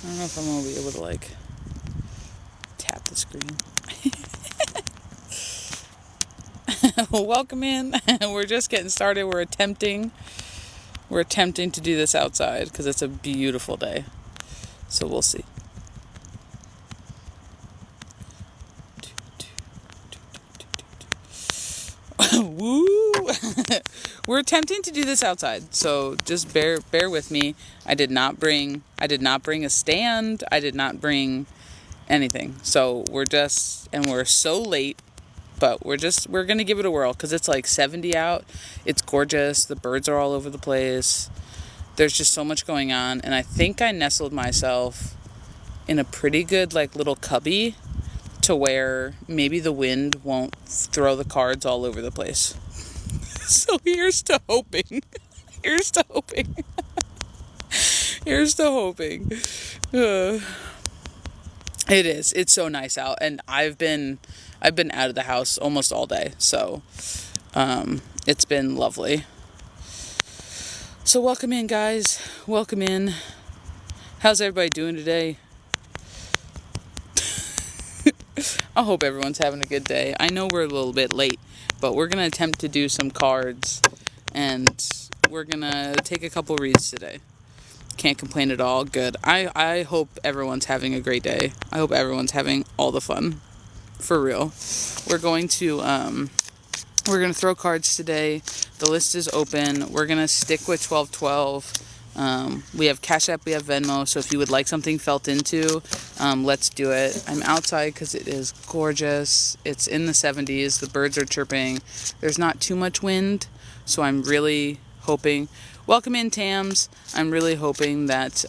I don't know if I'm going to be able to, like, tap the screen. Welcome in. We're just getting started. We're attempting to do this outside because it's a beautiful day. So we'll see. Woo! We're attempting to do this outside, so just bear with me. I did not bring a stand. I did not bring anything. So we're so late, but we're gonna give it a whirl because it's like 70 out. It's gorgeous. The birds are all over the place. There's just so much going on, and I think I nestled myself in a pretty good like little cubby to where maybe the wind won't throw the cards all over the place. So here's to hoping. Here's to hoping. Here's to hoping. It is. It's so nice out, and I've been out of the house almost all day, so it's been lovely. So welcome in, guys. Welcome in. How's everybody doing today? I hope everyone's having a good day. I know we're a little bit late, but we're going to attempt to do some cards, and we're going to take a couple reads today. Can't complain at all. Good. I hope everyone's having a great day. I hope everyone's having all the fun. For real. We're going to throw cards today. The list is open. We're going to stick with 1212. We have Cash App, we have Venmo, so if you would like something felt into, let's do it. I'm outside because it is gorgeous. It's in the 70s. The birds are chirping. There's not too much wind, so I'm really hoping. Welcome in, Tams. I'm really hoping that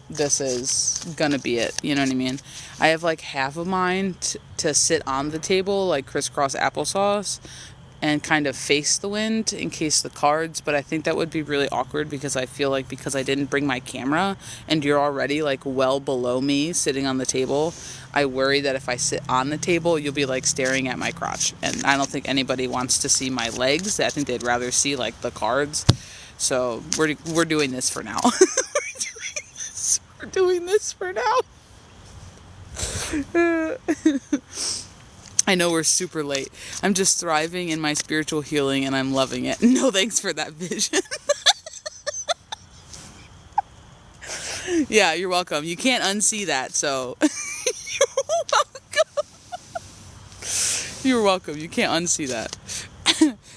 this is gonna be it. You know what I mean? I have like half of mine to sit on the table, like crisscross applesauce, and kind of face the wind in case the cards, but I think that would be really awkward because I feel like because I didn't bring my camera and you're already like well below me sitting on the table, I worry that if I sit on the table, you'll be like staring at my crotch, and I don't think anybody wants to see my legs. I think they'd rather see like the cards. So we're doing this for now. We're doing this for now. I know we're super late. I'm just thriving in my spiritual healing and I'm loving it. No thanks for that vision. Yeah, you're welcome. You can't unsee that, so you're welcome. You're welcome. You can't unsee that.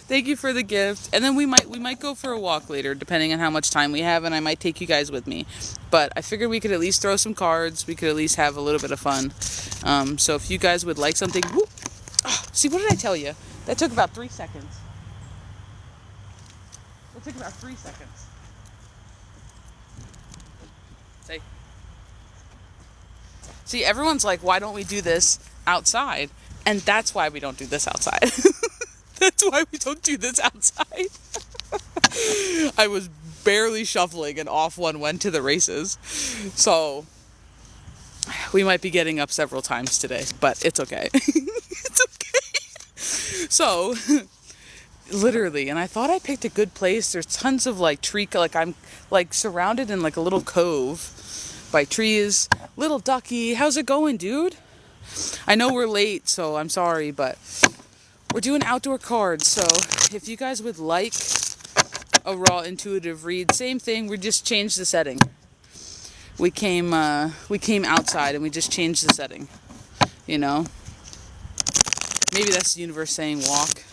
Thank you for the gift. And then we might go for a walk later, depending on how much time we have, and I might take you guys with me. But I figured we could at least throw some cards. We could at least have a little bit of fun. So if you guys would like something... Whoop, see, what did I tell you? That took about 3 seconds. That took about 3 seconds. See, everyone's like, why don't we do this outside? And that's why we don't do this outside. That's why we don't do this outside. I was barely shuffling and off one went to the races. So we might be getting up several times today, but it's okay. It's okay. So literally, and I thought I picked a good place. There's tons of like tree, like I'm like surrounded in like a little cove by trees. Little ducky, how's it going, dude? I know we're late, so I'm sorry, but we're doing outdoor cards. So if you guys would like a raw intuitive read, same thing, we just changed the setting. We came outside and we just changed the setting, you know? Maybe that's the universe saying walk.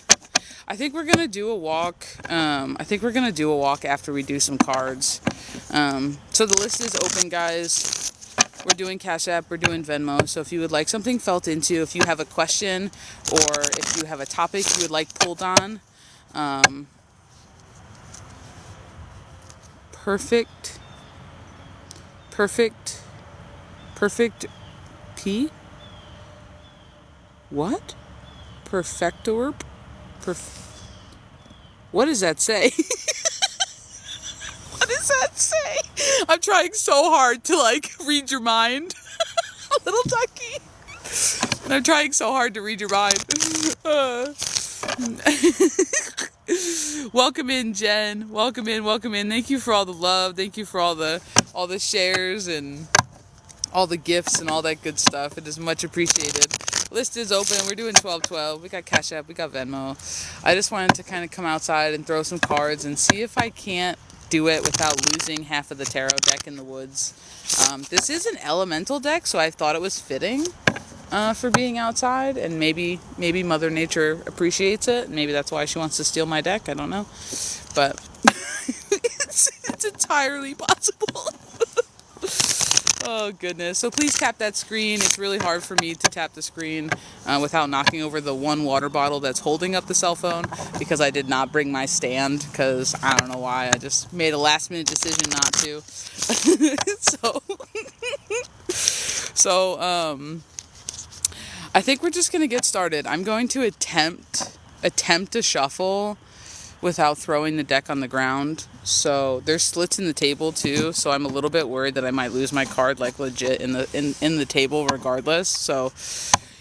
I think we're gonna do a walk. I think we're gonna do a walk after we do some cards. So the list is open, guys. We're doing Cash App, we're doing Venmo. So if you would like something felt into, if you have a question, or if you have a topic you would like pulled on, perfect P? What? Perfector? What does that say? What does that say? I'm trying so hard to like read your mind. Little ducky. And I'm trying so hard to read your mind. Welcome in, Jen. Welcome in, welcome in. Thank you for all the love. Thank you for all the shares and all the gifts and all that good stuff. It is much appreciated. List is open. We're doing 12-12. We got Cash App. We got Venmo. I just wanted to kind of come outside and throw some cards and see if I can't do it without losing half of the tarot deck in the woods. This is an elemental deck, so I thought it was fitting for being outside, and maybe Mother Nature appreciates it. Maybe that's why she wants to steal my deck. I don't know, but it's entirely possible. Oh, goodness. So please tap that screen. It's really hard for me to tap the screen without knocking over the one water bottle that's holding up the cell phone, because I did not bring my stand, because I don't know why. I just made a last-minute decision not to. So, I think we're just going to get started. I'm going to attempt a shuffle without throwing the deck on the ground. So there's slits in the table too, so I'm a little bit worried that I might lose my card like legit in the table regardless. So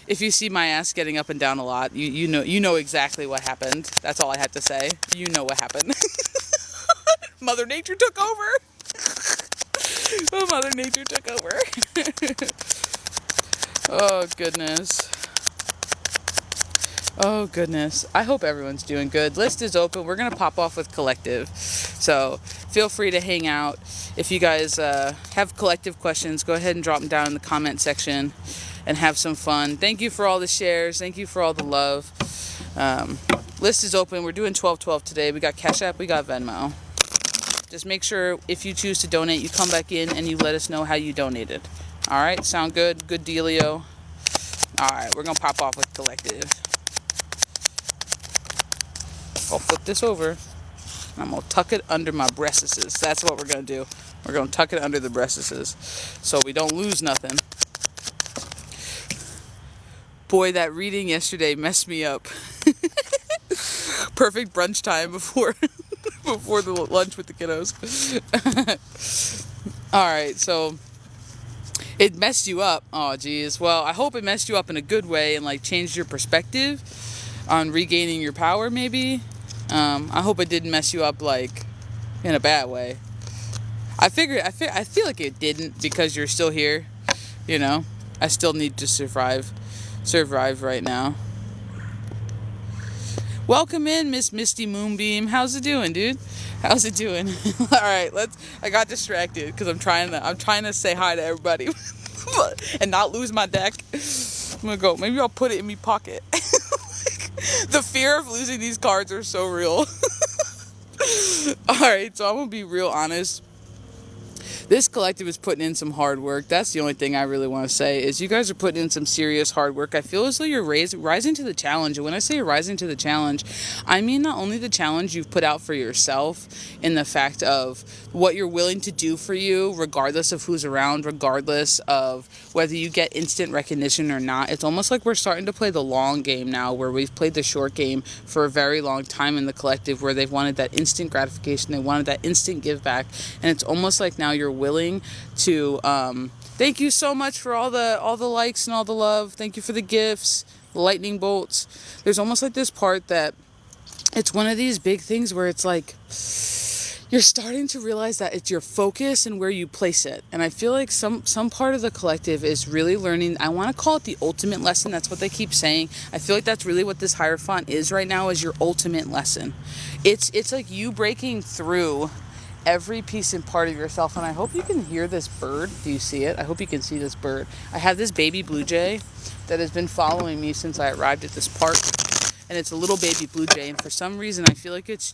if you see my ass getting up and down a lot, you know exactly what happened. That's all I had to say. You know what happened. Mother Nature took over. Oh, Mother Nature took over. Oh, goodness. Oh, goodness. I hope everyone's doing good. List is open. We're going to pop off with collective. So feel free to hang out. If you guys have collective questions, go ahead and drop them down in the comment section and have some fun. Thank you for all the shares. Thank you for all the love. List is open. We're doing 12-12 today. We got Cash App. We got Venmo. Just make sure if you choose to donate, you come back in and you let us know how you donated. All right? Sound good? Good dealio. All right. We're going to pop off with collective. I'll flip this over. I'm going to tuck it under my breastises. That's what we're going to do. We're going to tuck it under the breastises so we don't lose nothing. Boy, that reading yesterday messed me up. Perfect brunch time before the lunch with the kiddos. All right, so it messed you up. Oh, geez. Well, I hope it messed you up in a good way and like changed your perspective on regaining your power, maybe. I hope it didn't mess you up like in a bad way. I feel like it didn't, because you're still here. You know, I still need to survive right now. Welcome in, Miss Misty Moonbeam. How's it doing, dude? How's it doing? All right, I got distracted because I'm trying to say hi to everybody and not lose my deck. I'm gonna go. Maybe I'll put it in my pocket. The fear of losing these cards are so real. Alright, so I'm going to be real honest. This collective is putting in some hard work. That's the only thing I really want to say, is you guys are putting in some serious hard work. I feel as though you're rising to the challenge. And when I say you're rising to the challenge, I mean not only the challenge you've put out for yourself in the fact of what you're willing to do for you, regardless of who's around, regardless of whether you get instant recognition or not. It's almost like we're starting to play the long game now, where we've played the short game for a very long time in the collective, where they've wanted that instant gratification, they wanted that instant give back, and it's almost like now you're willing to thank you so much for all the likes and all the love. Thank you for the gifts, the lightning bolts. There's almost like this part that it's one of these big things where it's like you're starting to realize that it's your focus and where you place it. And I feel like some part of the collective is really learning. I want to call it the ultimate lesson. That's what they keep saying. I feel like that's really what this Hierophant is right now, is your ultimate lesson. It's like you breaking through every piece and part of yourself. And I hope you can hear this bird. Do you see it? I hope you can see this bird. I have this baby blue jay that has been following me since I arrived at this park. And it's a little baby blue jay, and for some reason I feel like it's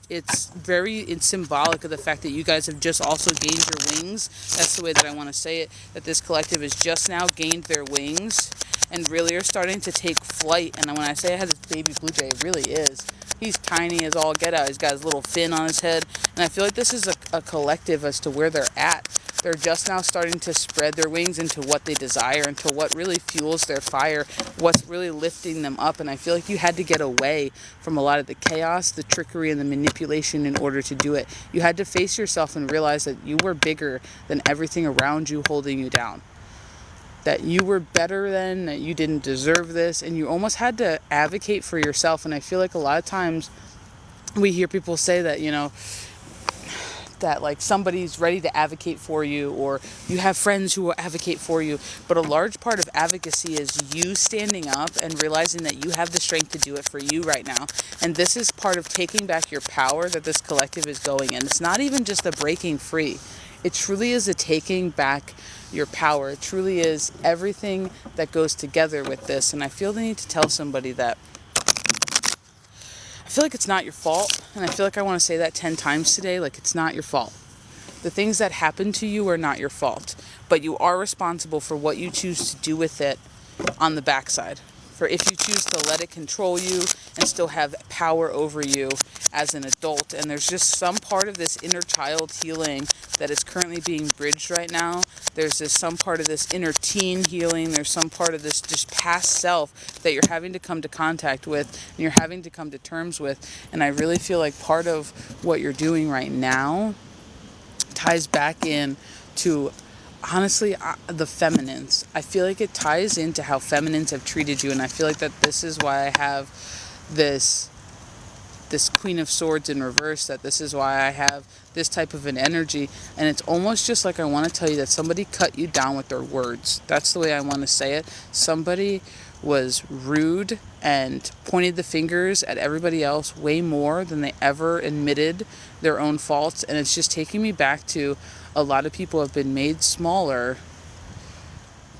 symbolic of the fact that you guys have just also gained your wings. That's the way that I want to say it, that this collective has just now gained their wings and really are starting to take flight. And when I say I have this baby blue jay, it really is. He's tiny as all get out. He's got his little fin on his head, and I feel like this is a collective as to where they're at. They're just now starting to spread their wings into what they desire, into what really fuels their fire, what's really lifting them up. And I feel like you had to get away from a lot of the chaos, the trickery, and the manipulation in order to do it. You had to face yourself and realize that you were bigger than everything around you holding you down. That you were better than, that you didn't deserve this, and you almost had to advocate for yourself. And I feel like a lot of times we hear people say that, that like somebody's ready to advocate for you, or you have friends who will advocate for you. But a large part of advocacy is you standing up and realizing that you have the strength to do it for you right now. And this is part of taking back your power that this collective is going in. It's not even just a breaking free. It truly is a taking back your power. It truly is everything that goes together with this. And I feel the need to tell somebody that I feel like it's not your fault, and I feel like I want to say that 10 times today, like it's not your fault. The things that happen to you are not your fault, but you are responsible for what you choose to do with it on the backside. For if you choose to let it control you and still have power over you as an adult. And there's just some part of this inner child healing that is currently being bridged right now. There's some part of this inner teen healing. There's some part of this just past self that you're having to come to contact with and you're having to come to terms with. And I really feel like part of what you're doing right now ties back in to, honestly, the feminines. I feel like it ties into how feminines have treated you. And I feel like that this is why I have this Queen of Swords in reverse, that this is why I have this type of an energy. And it's almost just like I want to tell you that somebody cut you down with their words. That's the way I want to say it. Somebody was rude and pointed the fingers at everybody else way more than they ever admitted their own faults. And it's just taking me back to a lot of people have been made smaller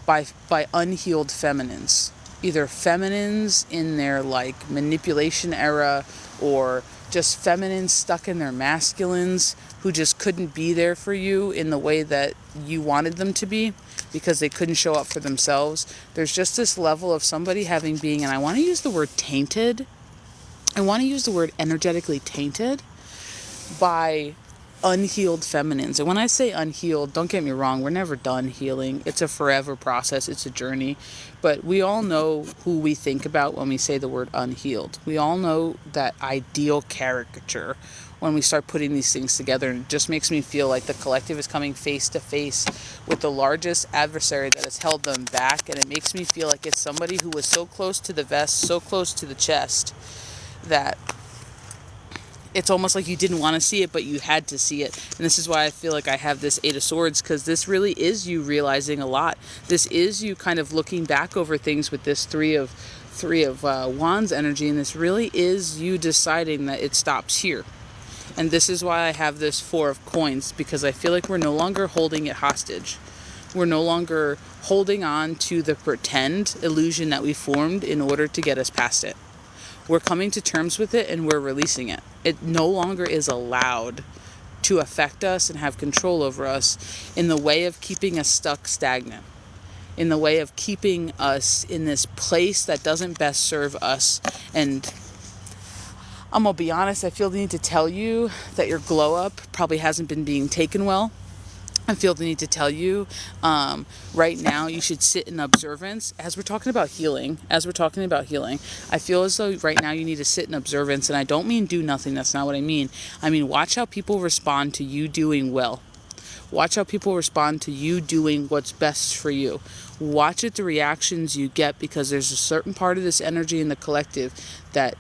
by unhealed feminines. Either feminines in their like manipulation era, or just feminines stuck in their masculines who just couldn't be there for you in the way that you wanted them to be because they couldn't show up for themselves. There's just this level of somebody having being, and I want to use the word tainted. I want to use the word energetically tainted by unhealed feminines. And when I say unhealed, don't get me wrong, we're never done healing. It's a forever process. It's a journey. But we all know who we think about when we say the word unhealed. We all know that ideal caricature when we start putting these things together. And it just makes me feel like the collective is coming face to face with the largest adversary that has held them back. And it makes me feel like it's somebody who was so close to the vest, so close to the chest, that it's almost like you didn't want to see it, but you had to see it. And this is why I feel like I have this Eight of Swords, because this really is you realizing a lot. This is you kind of looking back over things with this Three of Wands energy, and this really is you deciding that it stops here. And this is why I have this Four of Coins, because I feel like we're no longer holding it hostage. We're no longer holding on to the pretend illusion that we formed in order to get us past it. We're coming to terms with it and we're releasing it. It no longer is allowed to affect us and have control over us in the way of keeping us stuck stagnant, in the way of keeping us in this place that doesn't best serve us. And I'm going to be honest, I feel the need to tell you that your glow up probably hasn't been being taken well. I feel the need to tell you right now you should sit in observance as we're talking about healing. I feel as though right now you need to sit in observance, and I don't mean do nothing. That's not what I mean. I mean, watch how people respond to you doing well. Watch how people respond to you doing what's best for you. Watch the reactions you get, because there's a certain part of this energy in the collective that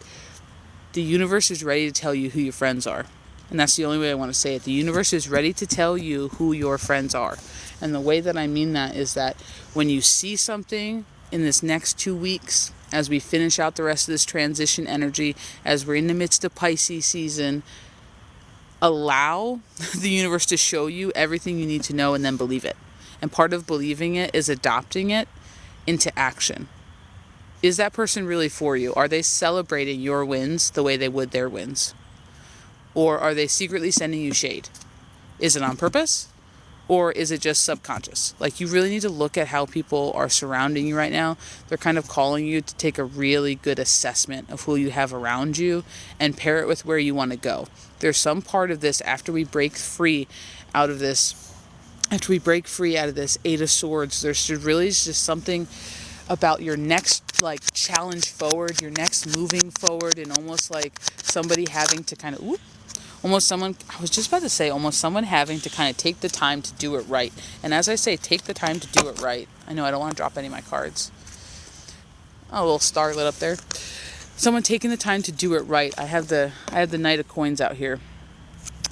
the universe is ready to tell you who your friends are. And that's the only way I want to say it. The universe is ready to tell you who your friends are. And the way that I mean that is that when you see something in this next 2 weeks, as we finish out the rest of this transition energy, as we're in the midst of Pisces season, allow the universe to show you everything you need to know and then believe it. And part of believing it is adopting it into action. Is that person really for you? Are they celebrating your wins the way they would their wins? Or are they secretly sending you shade? Is it on purpose? Or is it just subconscious? Like, you really need to look at how people are surrounding you right now. They're kind of calling you to take a really good assessment of who you have around you and pair it with where you want to go. There's some part of this after we break free out of this Eight of Swords, there's really just something about your next challenge forward, your next moving forward, and almost like somebody having to kind of almost someone having to kind of take the time to do it right. And as I say, take the time to do it right. I know I don't want to drop any of my cards. Oh, a little star lit up there. someone taking the time to do it right. I have the Knight of Coins out here.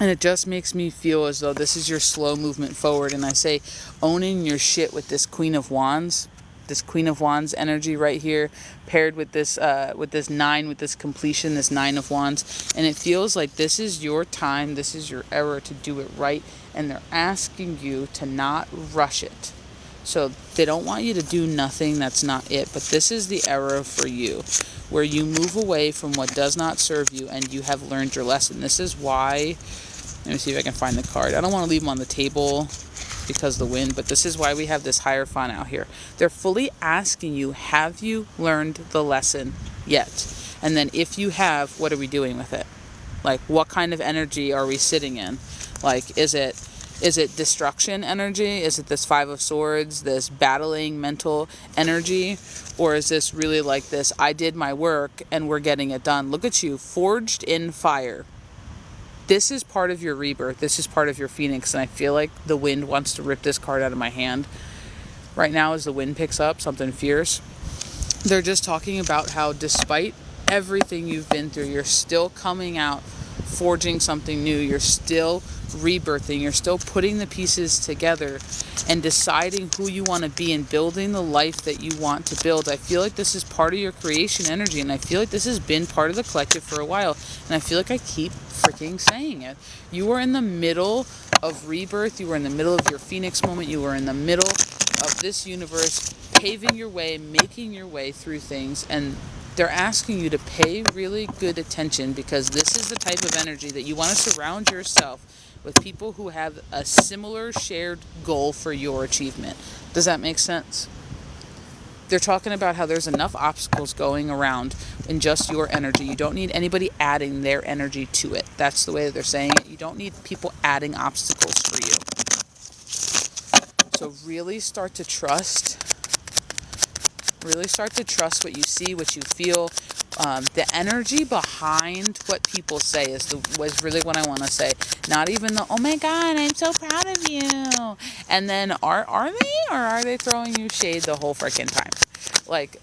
And it just makes me feel as though this is your slow movement forward. And I say owning your shit with this Queen of Wands. This Queen of Wands energy right here, paired with this 9, with this completion, this 9 of Wands. And it feels like this is your time, this is your era to do it right. And they're asking you to not rush it. So they don't want you to do nothing that's not it. But this is the era for you, where you move away from what does not serve you and you have learned your lesson. This is why, let me see if I can find the card. I don't want to leave them on the table because of the wind, but this is why we have this Hierophant out here. They're fully asking you, have you learned the lesson yet? And then if you have, what are we doing with it? Like, what kind of energy are we sitting in? Like, is it destruction energy? Is it this 5 of Swords, this battling mental energy? Or is this really like this, I did my work and we're getting it done? Look at you, forged in fire. This is part of your rebirth. This is part of your phoenix. And I feel like the wind wants to rip this card out of my hand right now as the wind picks up, something fierce. They're just talking about how despite everything you've been through, you're still coming out, forging something new. You're still rebirthing. You're still putting the pieces together and deciding who you want to be and building the life that you want to build. I feel like this is part of your creation energy, and I feel like this has been part of the collective for a while, and I feel like I keep freaking saying it. You are in the middle of rebirth. You are in the middle of your phoenix moment. You are in the middle of this universe, paving your way, making your way through things, and they're asking you to pay really good attention, because this is the type of energy that you want to surround yourself with, people who have a similar shared goal for your achievement. Does that make sense? They're talking about how there's enough obstacles going around in just your energy. You don't need anybody adding their energy to it. That's the way that they're saying it. You don't need people adding obstacles for you. So really start to trust what you see, what you feel. The energy behind what people say was really what I want to say. Not even the, oh my God, I'm so proud of you. And then are they, or are they throwing you shade the whole freaking time? Like,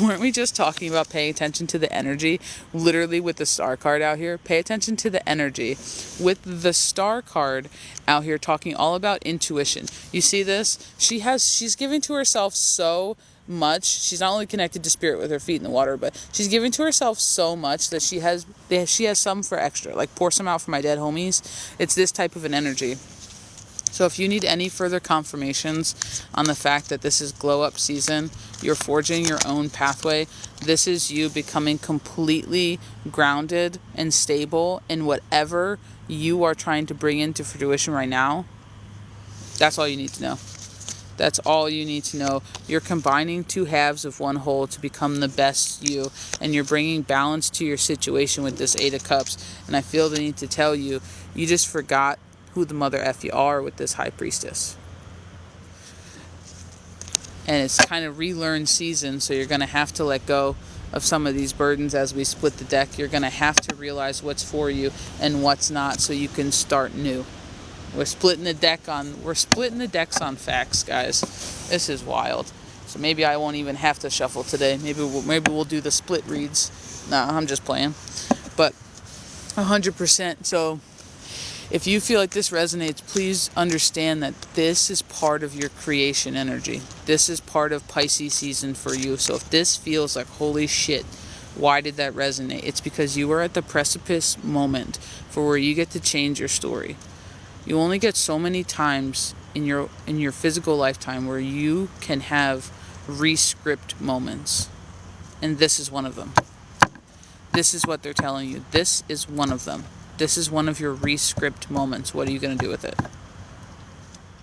weren't we just talking about paying attention to the energy? Literally with the star card out here, pay attention to the energy. With the star card out here talking all about intuition. You see this? She's giving to herself so much. She's not only connected to spirit with her feet in the water, but she's giving to herself so much that she has some for extra. Like, pour some out for my dead homies. It's this type of an energy. So if you need any further confirmations on the fact that this is glow up season, you're forging your own pathway, this is you becoming completely grounded and stable in whatever you are trying to bring into fruition right now. That's all you need to know. That's all you need to know. You're combining two halves of one whole to become the best you, and you're bringing balance to your situation with this 8 of Cups. And I feel the need to tell you, you just forgot who the mother F you are with this High Priestess. And it's kind of relearn season, so you're going to have to let go of some of these burdens as we split the deck. You're going to have to realize what's for you and what's not, so you can start new. We're splitting the decks on facts, guys. This is wild. So maybe I won't even have to shuffle today. Maybe we'll do the split reads. No, I'm just playing. But 100%. So if you feel like this resonates, please understand that this is part of your creation energy. This is part of Pisces season for you. So if this feels like, holy shit, why did that resonate? It's because you are at the precipice moment for where you get to change your story. You only get so many times in your physical lifetime where you can have re-script moments. And this is one of them. This is what they're telling you. This is one of them. This is one of your re-script moments. What are you going to do with it?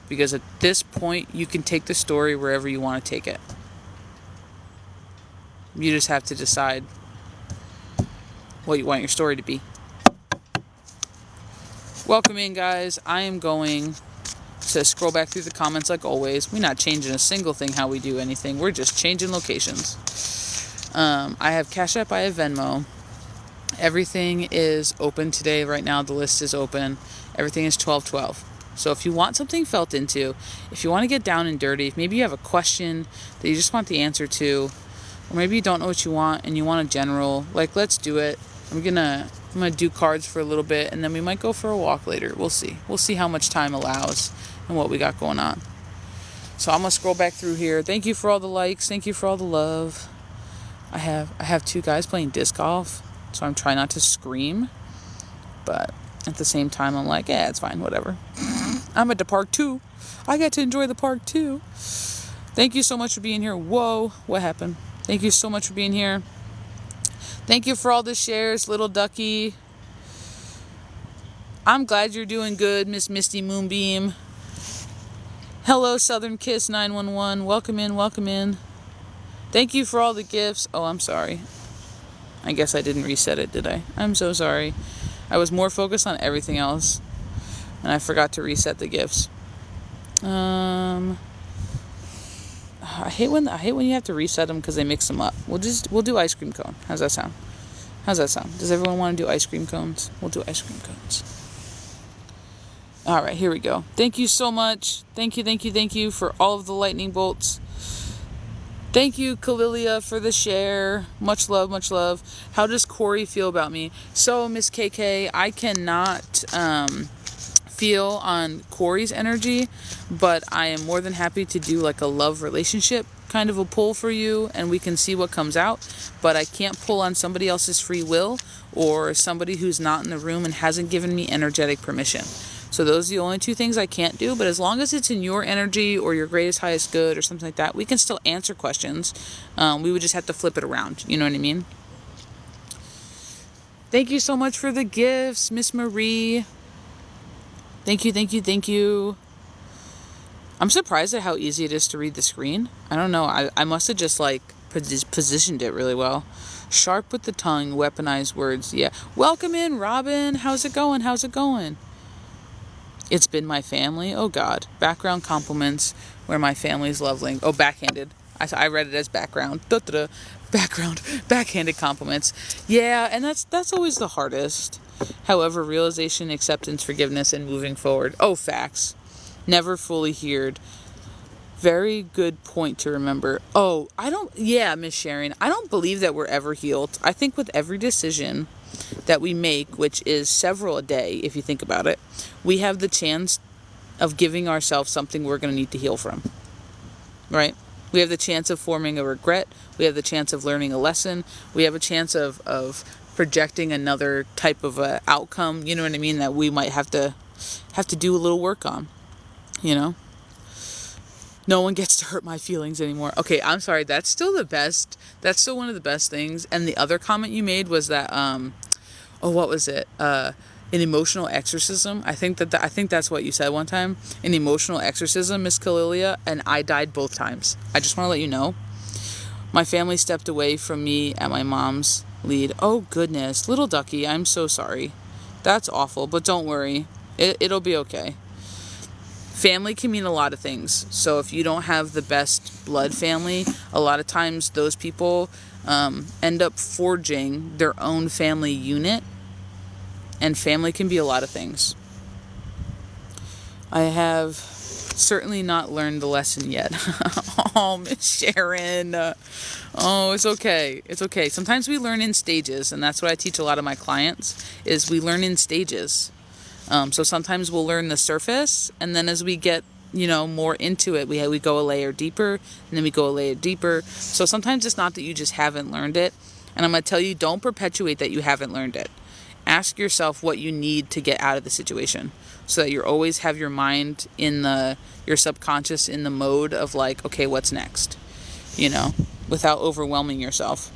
Because at this point, you can take the story wherever you want to take it. You just have to decide what you want your story to be. Welcome in, guys. I am going to scroll back through the comments like always. We're not changing a single thing how we do anything. We're just changing locations. I have Cash App, I have Venmo. Everything is open today. Right now, the list is open. Everything is 12/12. So if you want something felt into, if you want to get down and dirty, if maybe you have a question that you just want the answer to, Or maybe you don't know what you want and you want a general. Like, let's do it. I'm gonna do cards for a little bit, and then we might go for a walk later. We'll see. We'll see how much time allows and what we got going on. So I'm gonna scroll back through here. Thank you for all the likes. Thank you for all the love. I have 2 guys playing disc golf, so I'm trying not to scream, but at the same time I'm like, yeah, it's fine, whatever. I'm at the park too. I get to enjoy the park too. Thank you so much for being here. Whoa, what happened? Thank you so much for being here. Thank you for all the shares, little ducky. I'm glad you're doing good, Miss Misty Moonbeam. Hello, Southern Kiss 911. Welcome in, welcome in. Thank you for all the gifts. Oh, I'm sorry. I guess I didn't reset it, did I? I'm so sorry. I was more focused on everything else, and I forgot to reset the gifts. I hate when you have to reset them because they mix them up. We'll do ice cream cone. How's that sound? Does everyone want to do ice cream cones? We'll do ice cream cones. All right, here we go. Thank you so much. Thank you for all of the lightning bolts. Thank you, Kalilia, for the share. Much love, much love. How does Corey feel about me? So, Miss KK, I cannot feel on Corey's energy, but I am more than happy to do like a love relationship kind of a pull for you, and we can see what comes out. But I can't pull on somebody else's free will or somebody who's not in the room and hasn't given me energetic permission. So those are the only 2 things I can't do. But as long as it's in your energy or your greatest, highest good or something like that, we can still answer questions. We would just have to flip it around. You know what I mean? Thank you so much for the gifts, Miss Marie. Thank you. I'm surprised at how easy it is to read the screen. I don't know. I must have just like positioned it really well. Sharp with the tongue, weaponized words. Yeah. Welcome in, Robin. How's it going? It's been my family. Oh, God. Background compliments where my family's lovely. Oh, backhanded. I read it as background. Backhanded compliments. Yeah, and that's always the hardest. However, realization, acceptance, forgiveness, and moving forward. Oh, facts. Never fully heard. Very good point to remember. Oh, Miss Sharon, I don't believe that we're ever healed. I think with every decision that we make, which is several a day, if you think about it, we have the chance of giving ourselves something we're going to need to heal from. Right? We have the chance of forming a regret. We have the chance of learning a lesson. We have a chance of projecting another type of outcome, you know what I mean, that we might have to do a little work on, you know? No one gets to hurt my feelings anymore. Okay, I'm sorry. That's still the best. That's still one of the best things. And the other comment you made was that, what was it? An emotional exorcism. I think that's what you said one time. An emotional exorcism, Miss Kalilia, and I died both times. I just want to let you know. My family stepped away from me at my mom's lead. Oh, goodness. Little ducky, I'm so sorry. That's awful, but don't worry. It'll be okay. Family can mean a lot of things. So if you don't have the best blood family, a lot of times those people end up forging their own family unit. And family can be a lot of things. I have certainly not learned the lesson yet. Oh, Miss Sharon. Oh, it's okay. It's okay. Sometimes we learn in stages, and that's what I teach a lot of my clients, is we learn in stages. So sometimes we'll learn the surface, and then as we get, more into it, we go a layer deeper, and then we go a layer deeper. So sometimes it's not that you just haven't learned it. And I'm going to tell you, don't perpetuate that you haven't learned it. Ask yourself what you need to get out of the situation, so that you always have your mind your subconscious in the mode of like, okay, what's next? Without overwhelming yourself.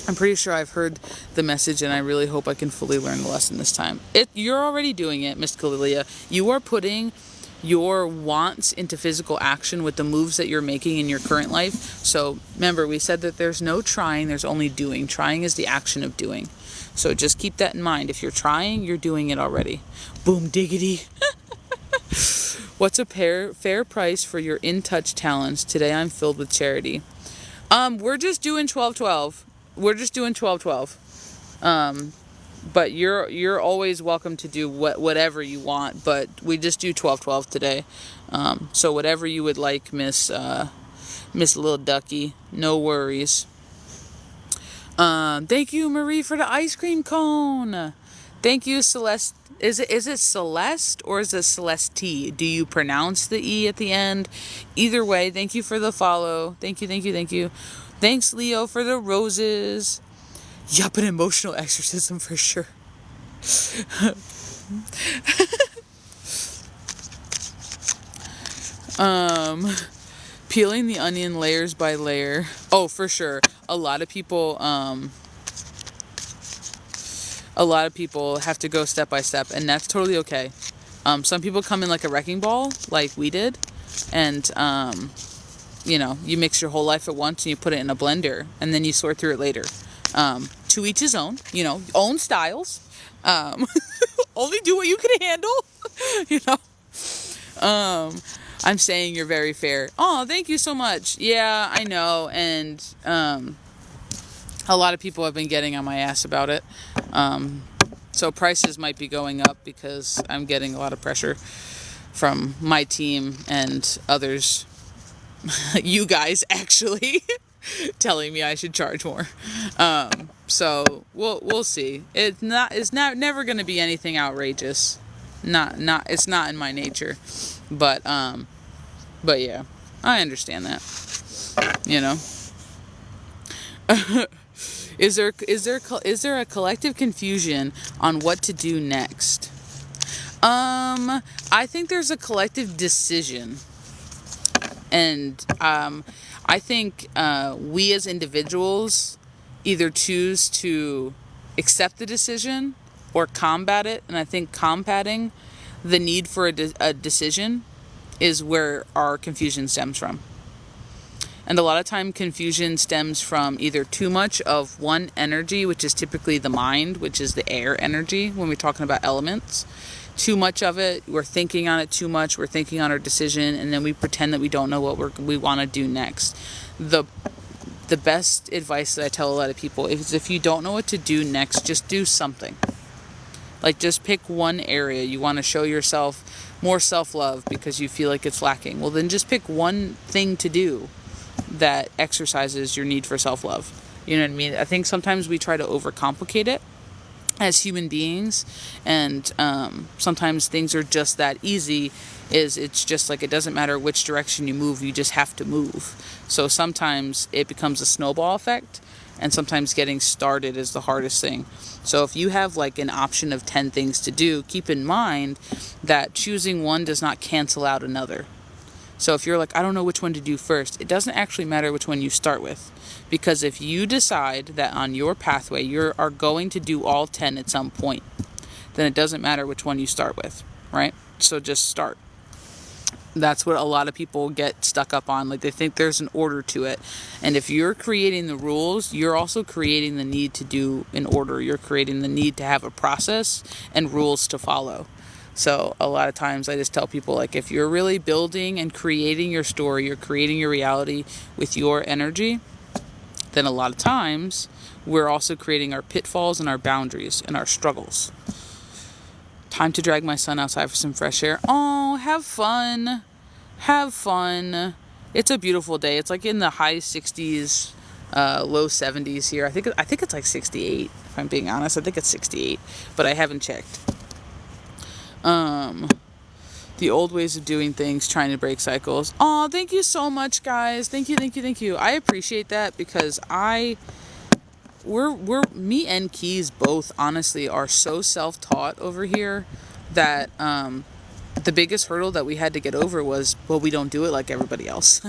I'm pretty sure I've heard the message, and I really hope I can fully learn the lesson this time. You're already doing it, Miss Kalilia. You are putting your wants into physical action with the moves that you're making in your current life. So remember, we said that there's no trying, there's only doing. Trying is the action of doing. So just keep that in mind. If you're trying, you're doing it already. Boom diggity. What's a fair price for your in-touch talents? Today I'm filled with charity. We're just doing 12-12. We're just doing 12-12. But you're always welcome to do whatever you want, but we just do 12-12 today. So whatever you would like, Miss Little Ducky, no worries. Thank you, Marie, for the ice cream cone. Thank you, Celeste. Is it Celeste or is it Celeste? Do you pronounce the E at the end? Either way, thank you for the follow. Thank you, thank you, thank you. Thanks, Leo, for the roses. Yup, an emotional exorcism for sure. Peeling the onion layers by layer. Oh, for sure. A lot of people have to go step by step, and that's totally okay. Some people come in like a wrecking ball, like we did, and you mix your whole life at once and you put it in a blender, and then you sort through it later. To each his own, own styles. Only do what you can handle, I'm saying you're very fair. Oh, thank you so much. Yeah, I know. And a lot of people have been getting on my ass about it. So prices might be going up because I'm getting a lot of pressure from my team and others. You guys actually telling me I should charge more. So we'll see. It's never going to be anything outrageous. It's not in my nature. But yeah, I understand that. Is there a collective confusion on what to do next? I think there's a collective decision. And I think we as individuals either choose to accept the decision or combat it. And I think combating the need for a decision is where our confusion stems from. And a lot of time confusion stems from either too much of one energy, which is typically the mind, which is the air energy when we're talking about elements. Too much of it, we're thinking on it too much, we're thinking on our decision, and then we pretend that we don't know what we want to do next. The best advice that I tell a lot of people is if you don't know what to do next, just do something. Like, just pick one area. You want to show yourself more self-love because you feel like it's lacking. Well, then just pick one thing to do that exercises your need for self-love. You know what I mean? I think sometimes we try to overcomplicate it as human beings, and sometimes things are just that easy. It's just like, it doesn't matter which direction you move, you just have to move. So sometimes it becomes a snowball effect, and sometimes getting started is the hardest thing. So if you have like an option of 10 things to do, keep in mind that choosing one does not cancel out another. So if you're like, I don't know which one to do first, it doesn't actually matter which one you start with. Because if you decide that on your pathway you are going to do all 10 at some point, then it doesn't matter which one you start with, right? So just start. That's what a lot of people get stuck up on. Like, they think there's an order to it. And if you're creating the rules, you're also creating the need to do an order. You're creating the need to have a process and rules to follow. So a lot of times I just tell people, like, if you're really building and creating your story, you're creating your reality with your energy, then a lot of times we're also creating our pitfalls and our boundaries and our struggles. Time to drag my son outside for some fresh air. Oh, have fun. Have fun. It's a beautiful day. It's like in the high 60s, low 70s here. I think it's like 68, if I'm being honest. I think it's 68, but I haven't checked. The old ways of doing things, trying to break cycles. Oh, thank you so much, guys. Thank you. I appreciate that because me and Keys both honestly are so self-taught over here that the biggest hurdle that we had to get over was, well, we don't do it like everybody else.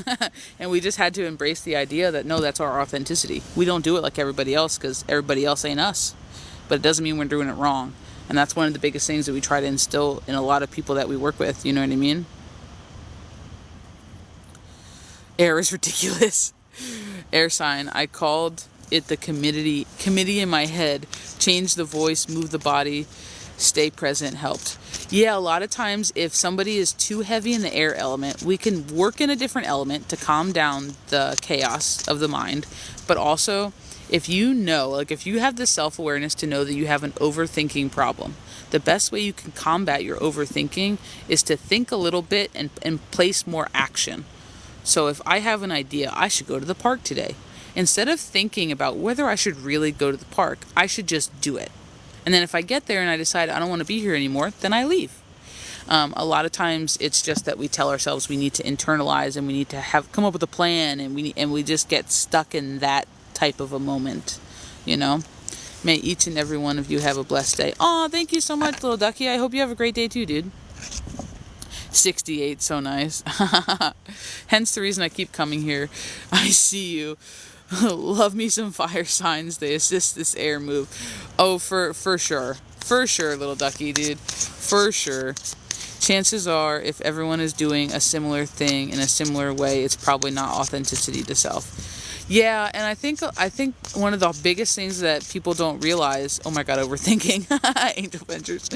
And we just had to embrace the idea that, no, that's our authenticity. We don't do it like everybody else because everybody else ain't us. But it doesn't mean we're doing it wrong. And that's one of the biggest things that we try to instill in a lot of people that we work with. You know what I mean? Air is ridiculous. Air sign. I called it the committee in my head. Change the voice, move the body, stay present helped. Yeah, a lot of times if somebody is too heavy in the air element, we can work in a different element to calm down the chaos of the mind. But also, if you know, like if you have the self-awareness to know that you have an overthinking problem, the best way you can combat your overthinking is to think a little bit and place more action. So if I have an idea, I should go to the park today. Instead of thinking about whether I should really go to the park, I should just do it. And then if I get there and I decide I don't want to be here anymore, then I leave. A lot of times it's just that we tell ourselves we need to internalize and we need to come up with a plan, and we just get stuck in that type of a moment, you know. May each and every one of you have a blessed day. Oh, thank you so much, little ducky. I hope you have a great day too, dude. 68, so nice. Hence the reason I keep coming here. I see you. Love me some fire signs. They assist this air move. Oh, for sure. For sure, little ducky, dude. For sure. Chances are, if everyone is doing a similar thing in a similar way, it's probably not authenticity to self. Yeah, and I think one of the biggest things that people don't realize. Oh my God, overthinking. Angel Ventures.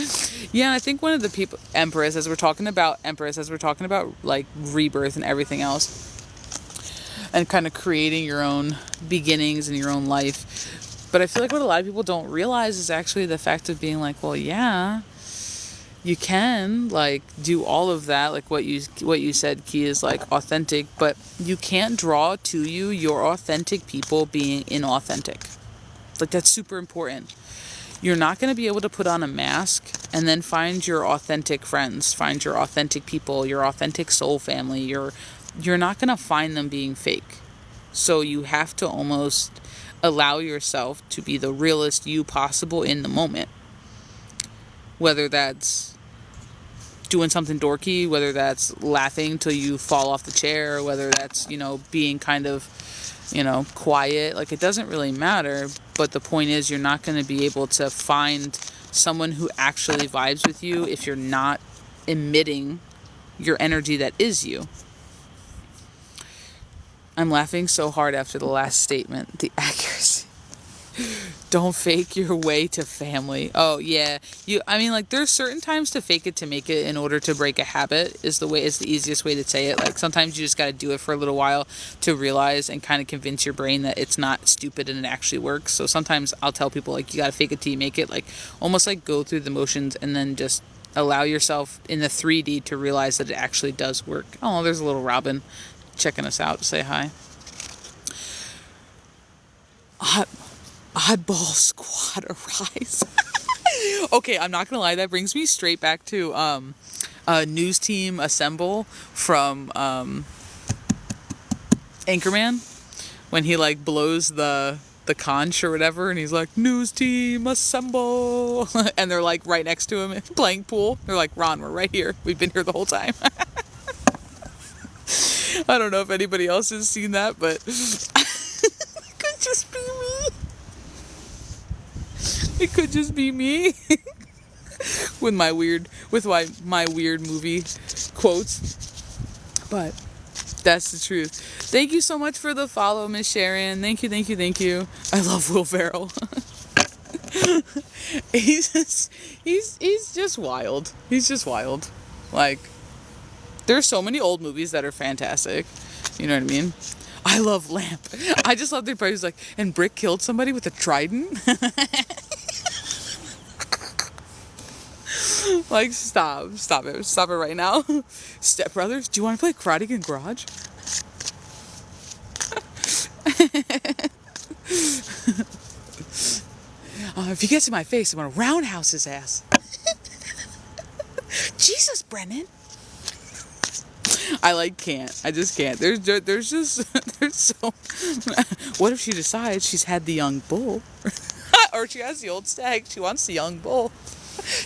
Yeah, I think one of the people, Empress, as we're talking about like rebirth and everything else, and kind of creating your own beginnings in your own life. But I feel like what a lot of people don't realize is actually the fact of being like, well, yeah, you can like do all of that, like what you said, Key, is like authentic, but you can't draw to you your authentic people being inauthentic. Like, that's super important. You're not going to be able to put on a mask and then find your authentic friends, find your authentic people, your authentic soul family. You're not going to find them being fake. So you have to almost allow yourself to be the realest you possible in the moment. Whether that's doing something dorky, whether that's laughing till you fall off the chair, whether that's, being kind of, quiet. Like, it doesn't really matter. But the point is, you're not going to be able to find someone who actually vibes with you if you're not emitting your energy that is you. I'm laughing so hard after the last statement. The accuracy. Don't fake your way to family. Oh yeah. There's certain times to fake it to make it in order to break a habit is the easiest way to say it. Like, sometimes you just got to do it for a little while to realize and kind of convince your brain that it's not stupid and it actually works. So sometimes I'll tell people, like, you got to fake it till you make it, like almost like go through the motions and then just allow yourself in the 3D to realize that it actually does work. Oh, there's a little Robin checking us out. Say hi. Oddball squad arise. Okay, I'm not gonna lie, that brings me straight back to News Team Assemble from Anchorman, when he like blows the conch or whatever, and he's like, News Team Assemble, and they're like right next to him playing pool. They're like, Ron, we're right here, we've been here the whole time. I don't know if anybody else has seen that, but it could just be me. It could just be me with my weird movie quotes. But that's the truth. Thank you so much for the follow, Miss Sharon. Thank you. I love Will Ferrell. He's just wild. He's just wild. Like, there's so many old movies that are fantastic. You know what I mean? I love Lamp. I just love the part he's like, and Brick killed somebody with a trident. Like, stop it right now. Step Brothers, do you want to play Karate in Garage? If he gets in my face, I'm gonna roundhouse his ass. Jesus, Brennan. I can't. I just can't. There's so. What if she decides she's had the young bull, or she has the old stag? She wants the young bull.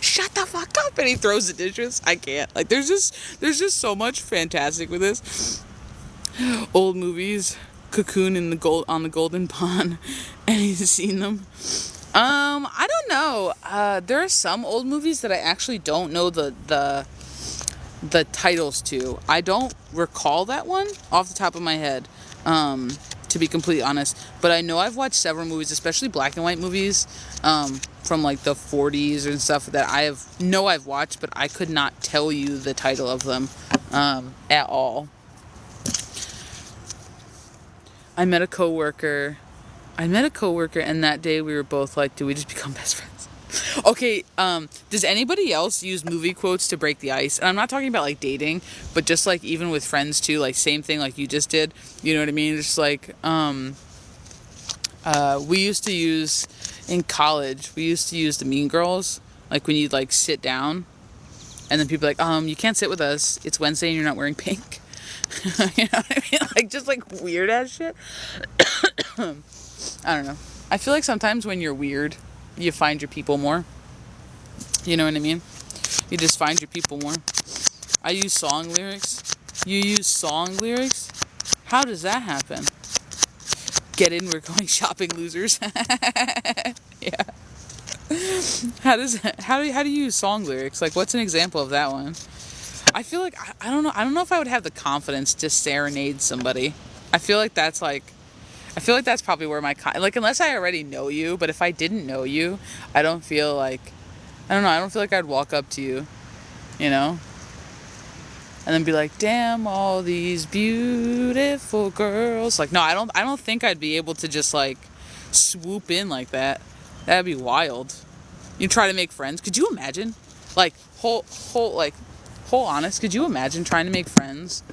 Shut the fuck up! And he throws the dishes. I can't. Like, there's just so much fantastic with this. Old movies, Cocoon on the Golden Pond. Any's seen them? I don't know. There are some old movies that I actually don't know the titles to. I don't recall that one off the top of my head, to be completely honest. But I know I've watched several movies, especially black and white movies, from like the 40s and stuff that I've watched, but I could not tell you the title of them at all. I met a coworker, and that day we were both like, "Do we just become best friends?" Okay, does anybody else use movie quotes to break the ice? And I'm not talking about like dating, but just like even with friends too, like same thing like you just did. You know what I mean? It's just like, We used to use, in college, we used to use the Mean Girls, like when you'd like sit down, and then people are like, you can't sit with us. It's Wednesday and you're not wearing pink. You know what I mean? Like, just like weird ass shit. I don't know. I feel like sometimes when you're weird, you find your people more. You know what I mean? You just find your people more. I use song lyrics. You use song lyrics? How does that happen? Get in, we're going shopping, losers. Yeah. How do you use song lyrics? Like, what's an example of that one? I feel like I don't know. I don't know if I would have the confidence to serenade somebody. I feel like that's probably where my like, unless I already know you. But if I didn't know you, I don't feel like I'd walk up to you, you know, and then be like, "Damn, all these beautiful girls." Like, no, I don't think I'd be able to just like swoop in like that. That'd be wild. You try to make friends. Could you imagine? Like, whole honest, could you imagine trying to make friends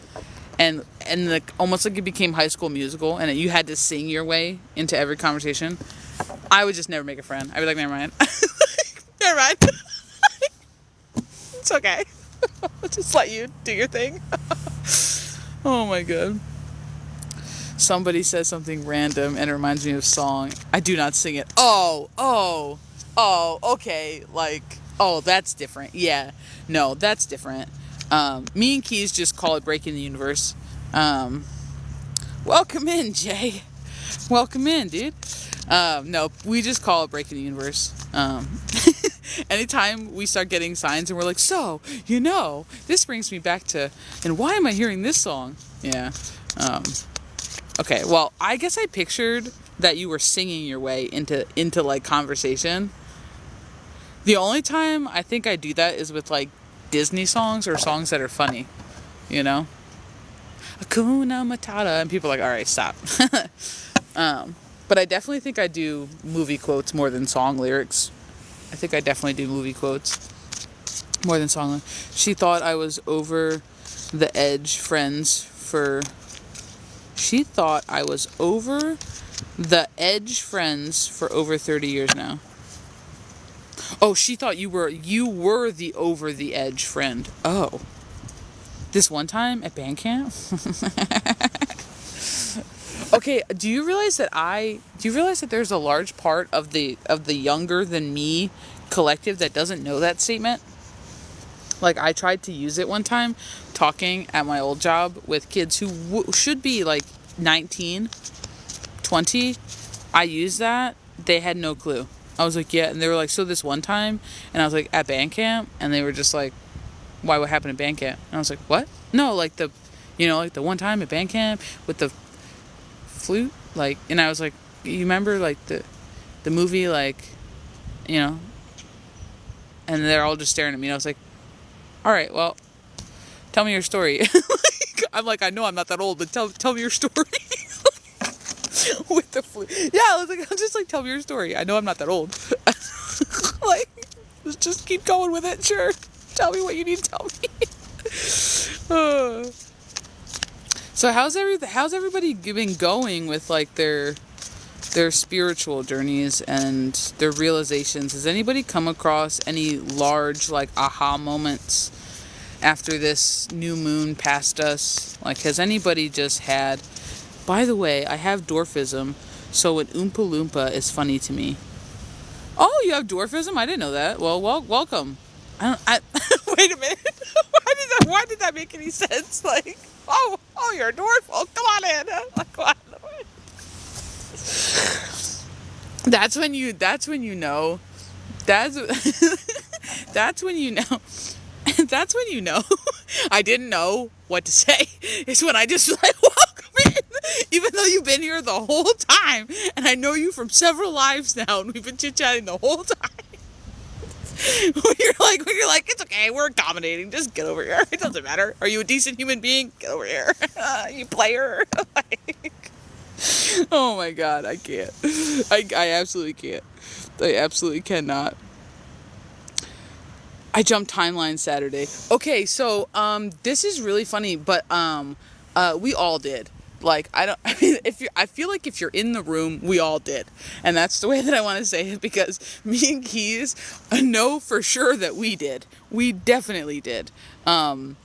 and like almost like it became High School Musical and you had to sing your way into every conversation? I would just never make a friend. I'd be like, never mind. Never mind. It's okay. I'll just let you do your thing. Oh my god. Somebody says something random and it reminds me of a song. I do not sing it. Oh, okay. Like, oh, that's different. Yeah. No, that's different. Me and Keys just call it Breaking the Universe. Welcome in, Jay. Welcome in, dude. No, we just call it Breaking the Universe. Anytime we start getting signs and we're like, so, you know, this brings me back to, and why am I hearing this song? Yeah. Okay, well, I guess I pictured that you were singing your way into like conversation. The only time I think I do that is with like Disney songs or songs that are funny, you know? Hakuna Matata, and people are like, all right, stop. But I definitely think I do movie quotes more than song lyrics. I think I definitely do movie quotes more than song lyrics. She thought I was over the edge friends for... She thought I was over the edge friends for over 30 years now. Oh, she thought you were the over the edge friend. Oh. This one time at band camp? Okay, do you realize that there's a large part of the younger than me collective that doesn't know that statement? Like, I tried to use it one time talking at my old job with kids who should be like 19, 20. I used that. They had no clue. I was like, yeah. And they were like, so this one time? And I was like, at band camp? And they were just like, why, what happened at band camp? And I was like, what? No, like the one time at band camp with the flute? Like, and I was like, you remember like the movie, like, you know? And they're all just staring at me. And I was like, all right, well, tell me your story. I'm like, I know I'm not that old, but tell me your story. With the flute. Yeah, I was like, just like, tell me your story. I know I'm not that old. Like, let's just keep going with it. Sure. Tell me what you need to tell me. So how's everybody been going with like their spiritual journeys and their realizations? Has anybody come across any large like aha moments after this new moon passed us? Like, has anybody just had... By the way, I have dwarfism, so an Oompa Loompa is funny to me. Oh, you have dwarfism? I didn't know that. Well, welcome. Wait a minute. Why did that make any sense? Like, oh, you're a dwarf. Oh, come on in. Like, what? That's when you know. That's when you know. That's when you know. I didn't know what to say. It's when I just like, welcome in. Even though you've been here the whole time. And I know you from several lives now. And we've been chit-chatting the whole time. When you're like, it's okay, we're accommodating. Just get over here. It doesn't matter. Are you a decent human being? Get over here. You player. Like, oh my god, I can't. I absolutely can't. I absolutely cannot. I jumped timeline Saturday. Okay, so this is really funny, but we all did. Like, I mean, I feel like if you're in the room, we all did. And that's the way that I want to say it, because me and Keys know for sure that we did. We definitely did. And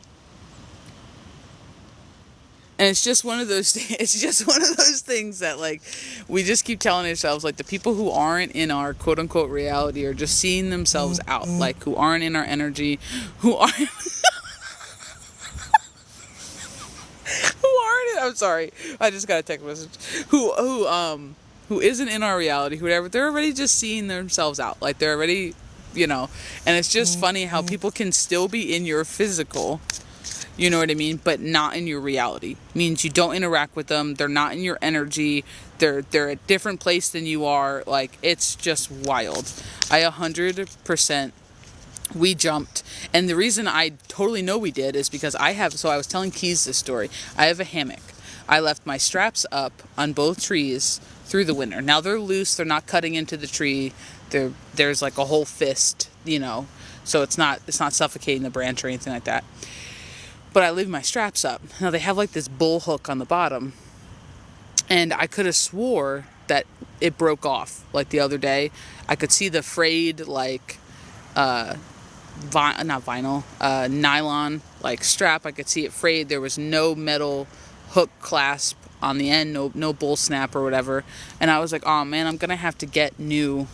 it's just one of those it's just one of those things that, like, we just keep telling ourselves, like, the people who aren't in our quote unquote reality are just seeing themselves out, like, who aren't in our energy, who aren't I'm sorry, I just got a text message, who isn't in our reality, whatever, they're already just seeing themselves out, like, they're already, and it's just funny how people can still be in your physical, you know what I mean, but not in your reality. Means you don't interact with them, they're not in your energy, they're a different place than you are. Like, it's just wild. I 100%, we jumped. And the reason I totally know we did is because I was telling Keys this story. I have a hammock. I left my straps up on both trees through the winter. Now they're loose, they're not cutting into the tree. There's like a whole fist, so it's not suffocating the branch or anything like that. But I leave my straps up. Now they have like this bull hook on the bottom, and I could have swore that it broke off. Like the other day, I could see the frayed, like, not vinyl, nylon, like, strap. I could see it frayed. There was no metal hook clasp on the end, no bull snap or whatever. And I was like, oh man, I'm gonna have to get a new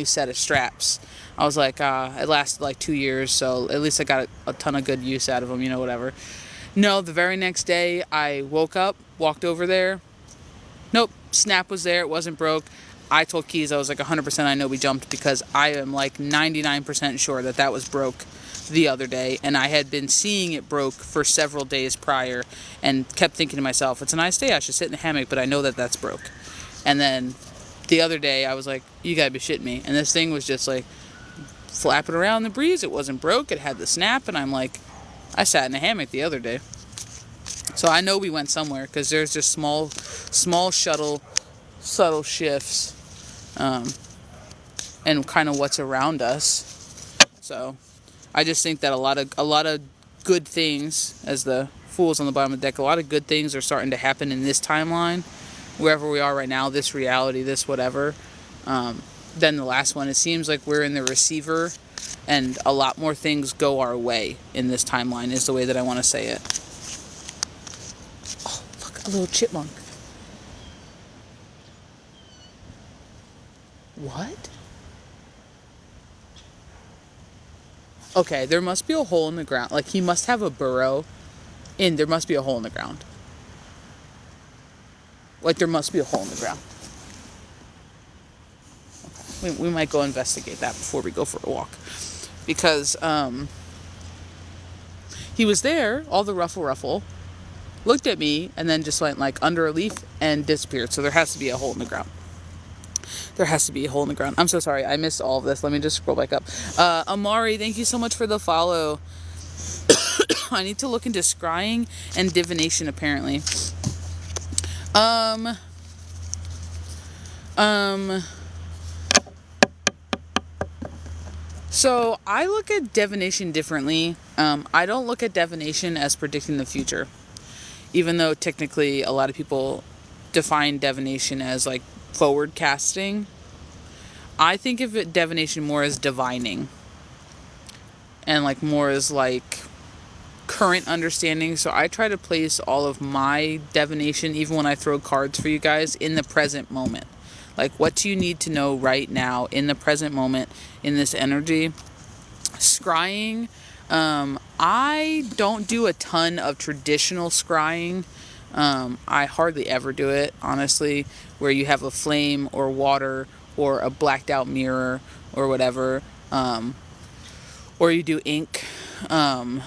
set of straps. I was like, it lasted like 2 years, so at least I got a ton of good use out of them, whatever. No, the very next day, I woke up, walked over there. Nope, snap was there, it wasn't broke. I told Keys, I was like 100% I know we jumped, because I am like 99% sure that was broke the other day, and I had been seeing it broke for several days prior, and kept thinking to myself, it's a nice day, I should sit in the hammock, but I know that's broke. And then the other day, I was like, you gotta be shitting me. And this thing was just like flapping around in the breeze. It wasn't broke. It had the snap. And I'm like, I sat in a hammock the other day. So I know we went somewhere, because there's just small subtle shifts, and kind of what's around us. So I just think that a lot of good things, as the fools on the bottom of the deck, a lot of good things are starting to happen in this timeline, wherever we are right now, this reality, this whatever. Then the last one, it seems like we're in the receiver, and a lot more things go our way in this timeline, is the way that I want to say it. Oh, look, a little chipmunk. What? Okay, there must be a hole in the ground. Like, he must have a burrow, and there must be a hole in the ground. Like, there must be a hole in the ground. Okay. We might go investigate that before we go for a walk. Because, he was there, all the ruffle, looked at me, and then just went, like, under a leaf and disappeared. So there has to be a hole in the ground. There has to be a hole in the ground. I'm so sorry. I missed all of this. Let me just scroll back up. Amari, thank you so much for the follow. I need to look into scrying and divination, apparently. So I look at divination differently. I don't look at divination as predicting the future, even though technically a lot of people define divination as, like, forward casting. I think of it, divination, more as divining, and, like, more as, like, current understanding. So I try to place all of my divination, even when I throw cards for you guys, in the present moment. Like, what do you need to know right now in the present moment, in this energy? Scrying, I don't do a ton of traditional scrying. I hardly ever do it, honestly, where you have a flame or water or a blacked out mirror or whatever, or you do ink. I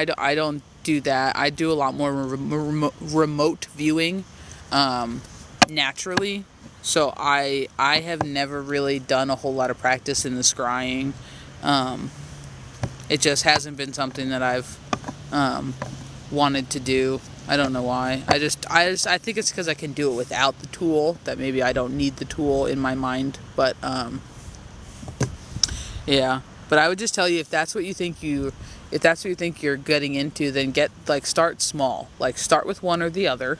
don't do that. I do a lot more remote viewing, naturally. So I have never really done a whole lot of practice in the scrying. It just hasn't been something that I've wanted to do. I don't know why. I think it's because I can do it without the tool, that maybe I don't need the tool in my mind. But yeah. But I would just tell you, if that's what you think if that's what you think you're getting into, then start small. Like, start with one or the other.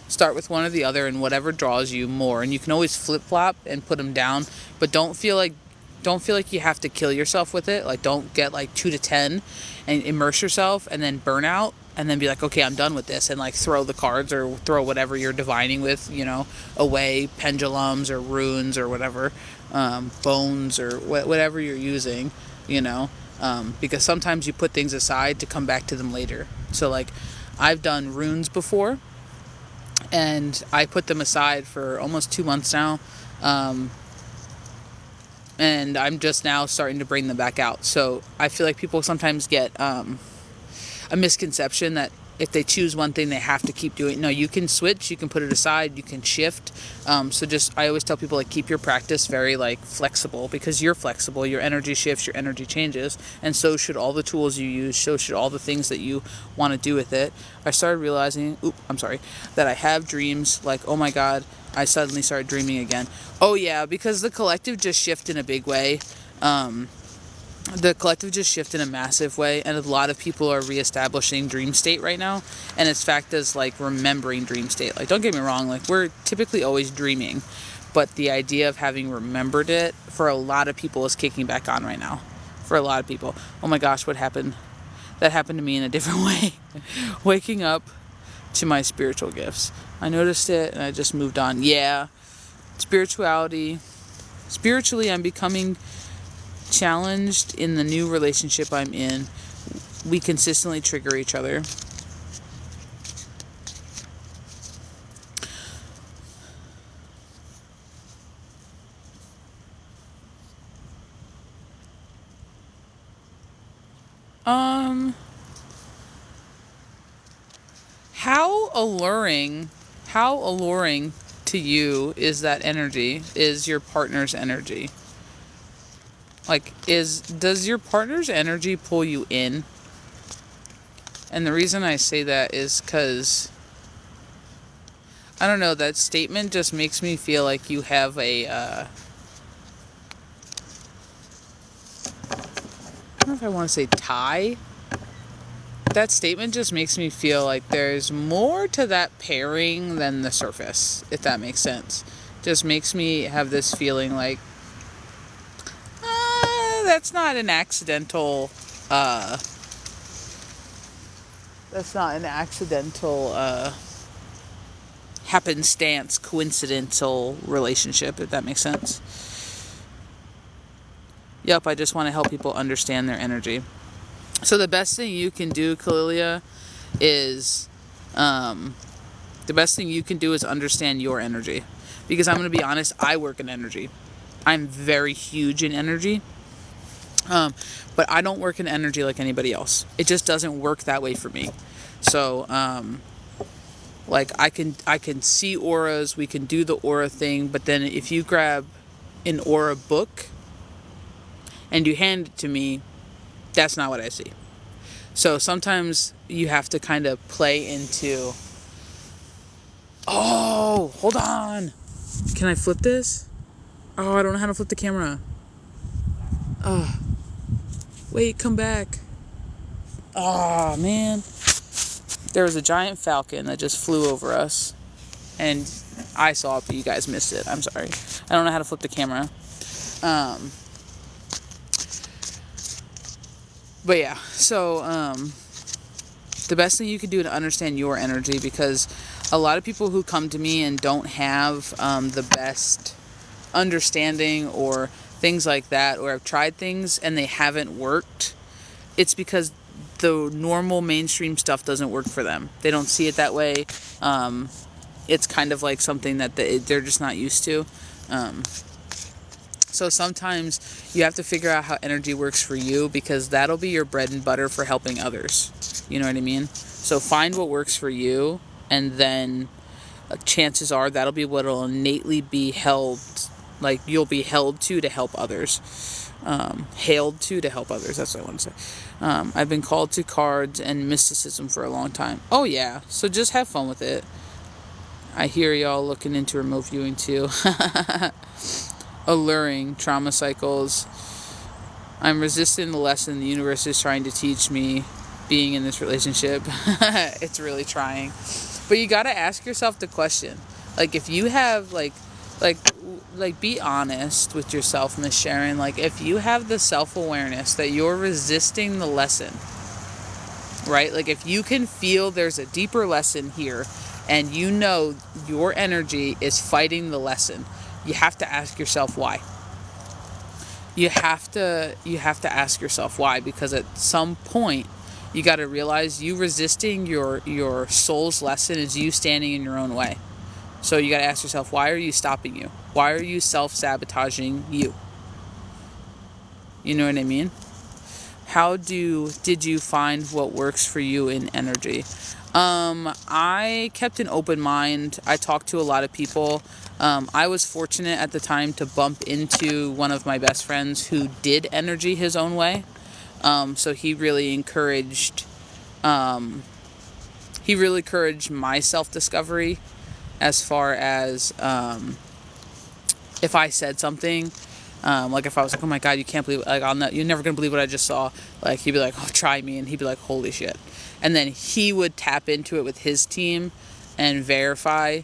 Start with one or the other, and whatever draws you more. And you can always flip-flop and put them down, but don't feel like you have to kill yourself with it. Like, don't get like 2 to 10 and immerse yourself and then burn out and then be like, okay, I'm done with this, and like throw the cards or throw whatever you're divining with, away, pendulums or runes or whatever, bones or whatever you're using, because sometimes you put things aside to come back to them later. So like, I've done runes before, and I put them aside for almost 2 months now. And I'm just now starting to bring them back out. So I feel like people sometimes get a misconception that if they choose one thing, they have to keep doing it. No, you can switch, you can put it aside, you can shift. I always tell people, like, keep your practice very like flexible, because you're flexible, your energy shifts, your energy changes, and so should all the tools you use, so should all the things that you want to do with it. I started realizing, that I have dreams like, oh my God, I suddenly started dreaming again. Oh yeah, because the collective just shifted in a big way. The collective just shifted in a massive way, and a lot of people are reestablishing dream state right now, and its fact is like remembering dream state. Like, don't get me wrong, like, we're typically always dreaming, but the idea of having remembered it for a lot of people is kicking back on right now. For a lot of people. Oh my gosh, what happened? That happened to me in a different way. Waking up to my spiritual gifts. I noticed it and I just moved on. Yeah, spiritually I'm becoming challenged in the new relationship I'm in. We consistently trigger each other. How alluring to you is that energy, is your partner's energy? Like, does your partner's energy pull you in? And the reason I say that is because, I don't know, that statement just makes me feel like you have I don't know if I want to say tie. That statement just makes me feel like there's more to that pairing than the surface, if that makes sense. Just makes me have this feeling like, that's not an accidental, happenstance, coincidental relationship, if that makes sense. Yep, I just want to help people understand their energy. So the best thing you can do, Kalilia, is understand your energy. Because I'm going to be honest, I work in energy. I'm very huge in energy. But I don't work in energy like anybody else. It just doesn't work that way for me. So, like, I can see auras, we can do the aura thing, but then if you grab an aura book and you hand it to me, that's not what I see. So sometimes you have to kind of play into, oh, hold on. Can I flip this? Oh, I don't know how to flip the camera. Oh, wait, come back. Oh, man. There was a giant falcon that just flew over us. And I saw it, but you guys missed it. I'm sorry. I don't know how to flip the camera. But yeah, so the best thing you can do to understand your energy, because a lot of people who come to me and don't have the best understanding or things like that, or have tried things and they haven't worked, it's because the normal mainstream stuff doesn't work for them. They don't see it that way. It's kind of like something that they're just not used to. So sometimes you have to figure out how energy works for you, because that'll be your bread and butter for helping others. You know what I mean? So find what works for you, and then chances are that'll be what will innately be held, like you'll be held to help others. Hailed to help others. That's what I want to say. I've been called to cards and mysticism for a long time. Oh yeah, so just have fun with it. I hear y'all looking into remote viewing too. Alluring, trauma cycles. I'm resisting the lesson the universe is trying to teach me being in this relationship. It's really trying. But you got to ask yourself the question. Like, if you have, like, be honest with yourself, Miss Sharon. Like, if you have the self-awareness that you're resisting the lesson, right? Like, if you can feel there's a deeper lesson here, and you know your energy is fighting the lesson, you have to ask yourself why. You have to ask yourself why, because at some point you got to realize you resisting your soul's lesson is you standing in your own way. So you got to ask yourself, why are you stopping you? Why are you self-sabotaging you? You know what I mean? Did you find what works for you in energy? I kept an open mind. I talked to a lot of people. I was fortunate at the time to bump into one of my best friends who did energy his own way. So he really encouraged my self-discovery, as far as if I said something, like if I was like, oh my God, you can't believe it. Like, you're never gonna believe what I just saw. Like, he'd be like, oh, try me, and he'd be like, holy shit. And then he would tap into it with his team and verify.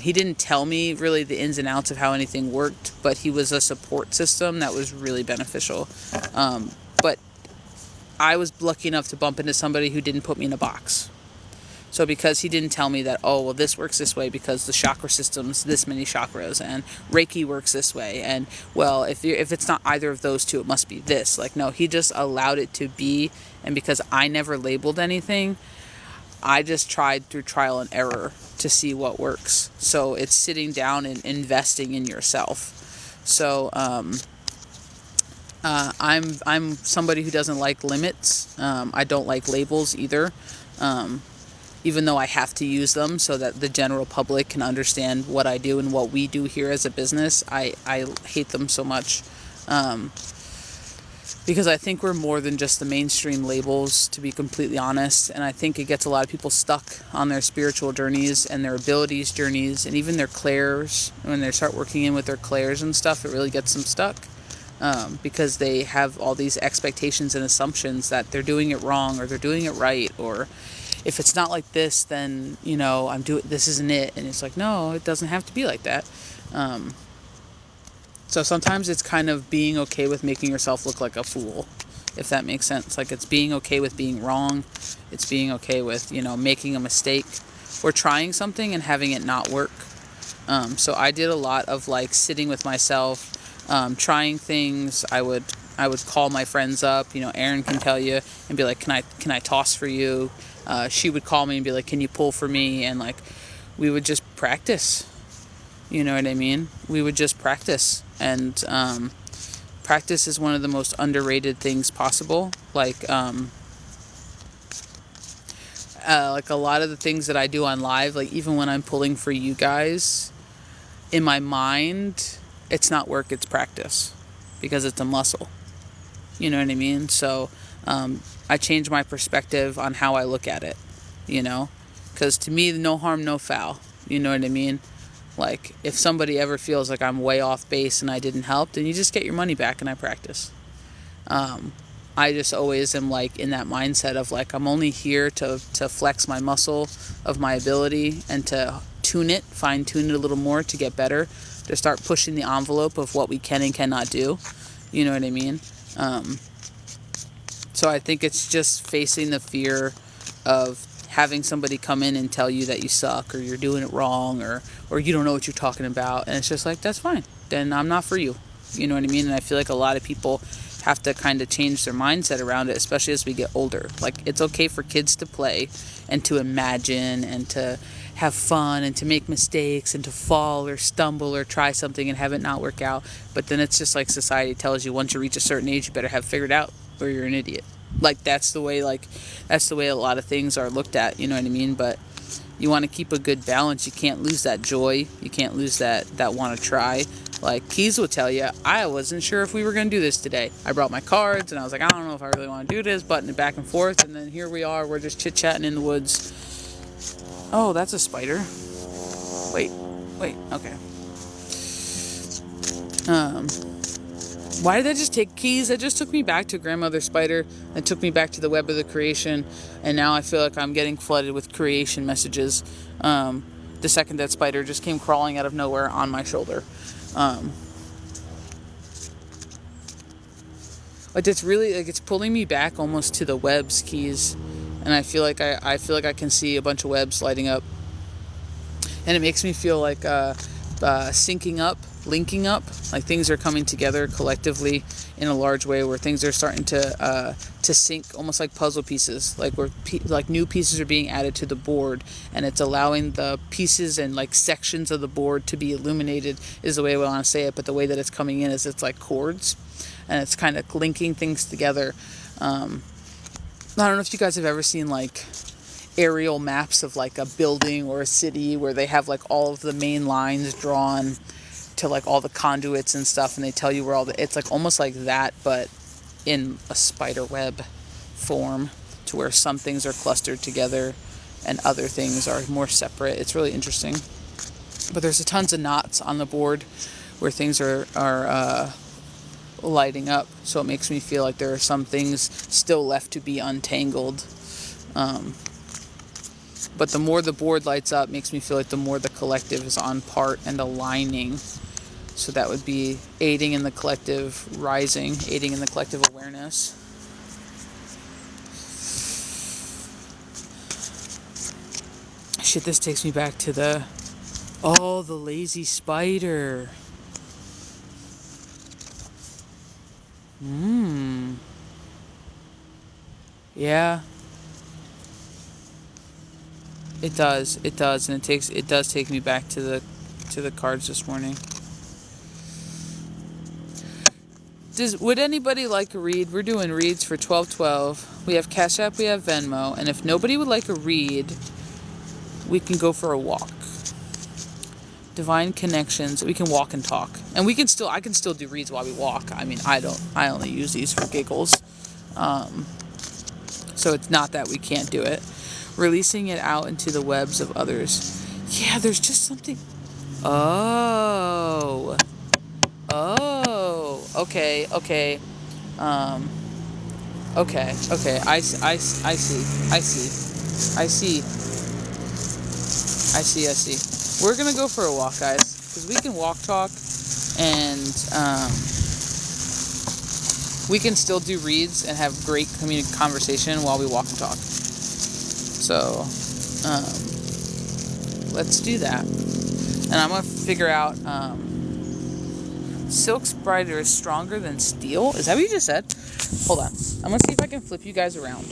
He didn't tell me really the ins and outs of how anything worked, but he was a support system that was really beneficial. But I was lucky enough to bump into somebody who didn't put me in a box. So because he didn't tell me that, oh, well, this works this way because the chakra system's this many chakras, and Reiki works this way, and, well, if it's not either of those two, it must be this. Like, no, he just allowed it to be, and because I never labeled anything, I just tried through trial and error to see what works. So it's sitting down and investing in yourself. So I'm somebody who doesn't like limits. I don't like labels either. Even though I have to use them so that the general public can understand what I do and what we do here as a business, I hate them so much. Because I think we're more than just the mainstream labels, to be completely honest. And I think it gets a lot of people stuck on their spiritual journeys and their abilities journeys, and even their clairs. When they start working in with their clairs and stuff, it really gets them stuck. Because they have all these expectations and assumptions that they're doing it wrong, or they're doing it right, or if it's not like this, then, this isn't it. And it's like, no, it doesn't have to be like that. So sometimes it's kind of being okay with making yourself look like a fool, if that makes sense. Like, it's being okay with being wrong. It's being okay with, making a mistake or trying something and having it not work. So I did a lot of, like, sitting with myself, trying things. I would call my friends up, Erin can tell you, and be like, can I toss for you? She would call me and be like, can you pull for me? And, like, we would just practice. You know what I mean? We would just practice. And practice is one of the most underrated things possible. Like a lot of the things that I do on live, like even when I'm pulling for you guys, in my mind, it's not work, it's practice. Because it's a muscle. You know what I mean? So I change my perspective on how I look at it, because to me, no harm, no foul. You know what I mean? Like, if somebody ever feels like I'm way off base and I didn't help, then you just get your money back and I practice. I just always am, like, in that mindset of, like, I'm only here to flex my muscle of my ability and to fine tune it a little more to get better, to start pushing the envelope of what we can and cannot do. You know what I mean? So I think it's just facing the fear of having somebody come in and tell you that you suck, or you're doing it wrong, or you don't know what you're talking about. And it's just like, that's fine. Then I'm not for you. You know what I mean? And I feel like a lot of people have to kind of change their mindset around it, especially as we get older. Like, it's okay for kids to play and to imagine and to have fun and to make mistakes and to fall or stumble or try something and have it not work out. But then it's just like society tells you, once you reach a certain age, you better have figured out, or you're an idiot. Like, that's the way a lot of things are looked at, you know what I mean? But you want to keep a good balance. You can't lose that joy. You can't lose that want to try. Like, Keys will tell you, I wasn't sure if we were going to do this today. I brought my cards, and I was like, I don't know if I really want to do this, butting it back and forth, and then here we are, we're just chit-chatting in the woods. Oh, that's a spider. Wait, okay. Why did that just take keys? That just took me back to Grandmother Spider. It took me back to the web of the creation. And now I feel like I'm getting flooded with creation messages. The second that spider just came crawling out of nowhere on my shoulder. But it's really like it's pulling me back almost to the webs keys. And I feel like I feel like I can see a bunch of webs lighting up. And it makes me feel like syncing up, linking up, like things are coming together collectively in a large way, where things are starting to sync, almost like puzzle pieces, like where like new pieces are being added to the board, and it's allowing the pieces and like sections of the board to be illuminated, is the way I want to say it. But the way that it's coming in is it's like chords, and it's kind of linking things together. I don't know if you guys have ever seen like aerial maps of like a building or a city where they have like all of the main lines drawn to like all the conduits and stuff, and they tell you where all the, it's like almost like that, but in a spider web form, to where some things are clustered together and other things are more separate. It's really interesting. But there's tons of knots on the board where things are lighting up, so it makes me feel like there are some things still left to be untangled. But the more the board lights up, makes me feel like the more the collective is on part and aligning. So that would be aiding in the collective rising, aiding in the collective awareness. Shit, this takes me back to the lazy spider. Yeah. It does, and it does take me back to the cards this morning. Would anybody like a read? We're doing reads for 1212. We have Cash App, we have Venmo, and if nobody would like a read, we can go for a walk. Divine connections. We can walk and talk, and I can still do reads while we walk. I mean, I only use these for giggles, so it's not that we can't do it. Releasing it out into the webs of others. Yeah, there's just something. Oh, okay. Okay. I see. We're gonna go for a walk, guys, because we can walk, talk, and we can still do reads and have great conversation while we walk and talk. So, let's do that. And I'm going to figure out, silk spider is stronger than steel. Is that what you just said? Hold on. I'm going to see if I can flip you guys around.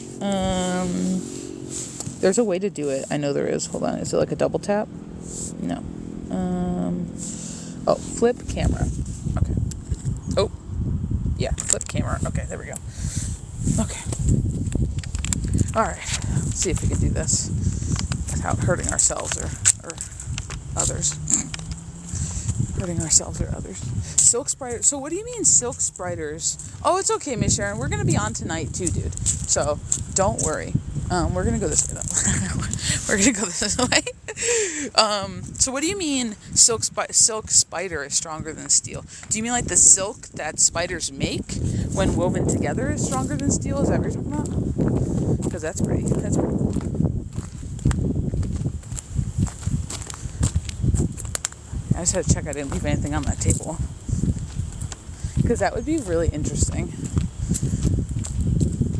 There's a way to do it. I know there is. Hold on. Is it like a double tap? No. Flip camera. Okay. Oh, yeah. Flip camera. Okay, there we go. Okay. All right. Let's see if we can do this without hurting ourselves or others. Hurting ourselves or others. Silk spider. So what do you mean silk spiders? Oh, it's okay, Miss Sharon. We're going to be on tonight too, dude. So don't worry. We're going to go this way, though. We're going to go this way. So what do you mean silk spider is stronger than steel? Do you mean like the silk that spiders make when woven together is stronger than steel? Is that what you're talking about? Because that's pretty cool. I just had to check I didn't leave anything on that table. Because that would be really interesting.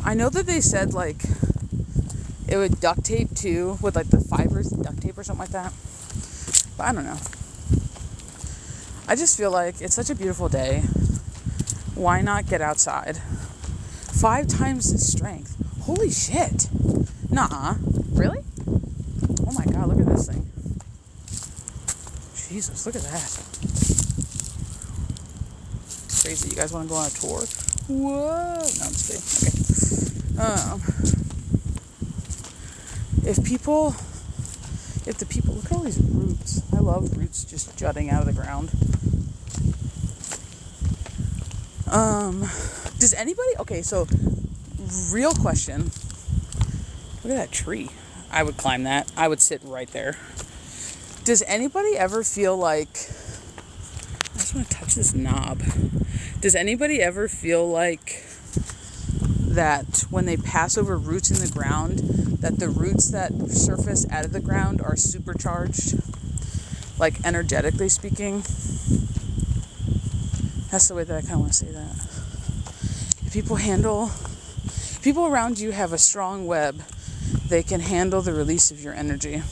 I know that they said, like, it would duct tape, too, with, like, the fibers and duct tape or something like that. But I don't know. I just feel like it's such a beautiful day. Why not get outside? 5 times the strength. Holy shit. Nah. Really? Oh, my God. Look at this thing. Jesus, look at that. Crazy. You guys want to go on a tour? Whoa. No, I'm just kidding. Okay. If the people, look at all these roots. I love roots just jutting out of the ground. Does anybody, okay, so, real question. Look at that tree. I would climb that. I would sit right there. Does anybody ever feel like, I just want to touch Watch this knob. Does anybody ever feel like that when they pass over roots in the ground, that the roots that surface out of the ground are supercharged? Like energetically speaking? That's the way that I kind of want to say that. If people around you have a strong web, they can handle the release of your energy.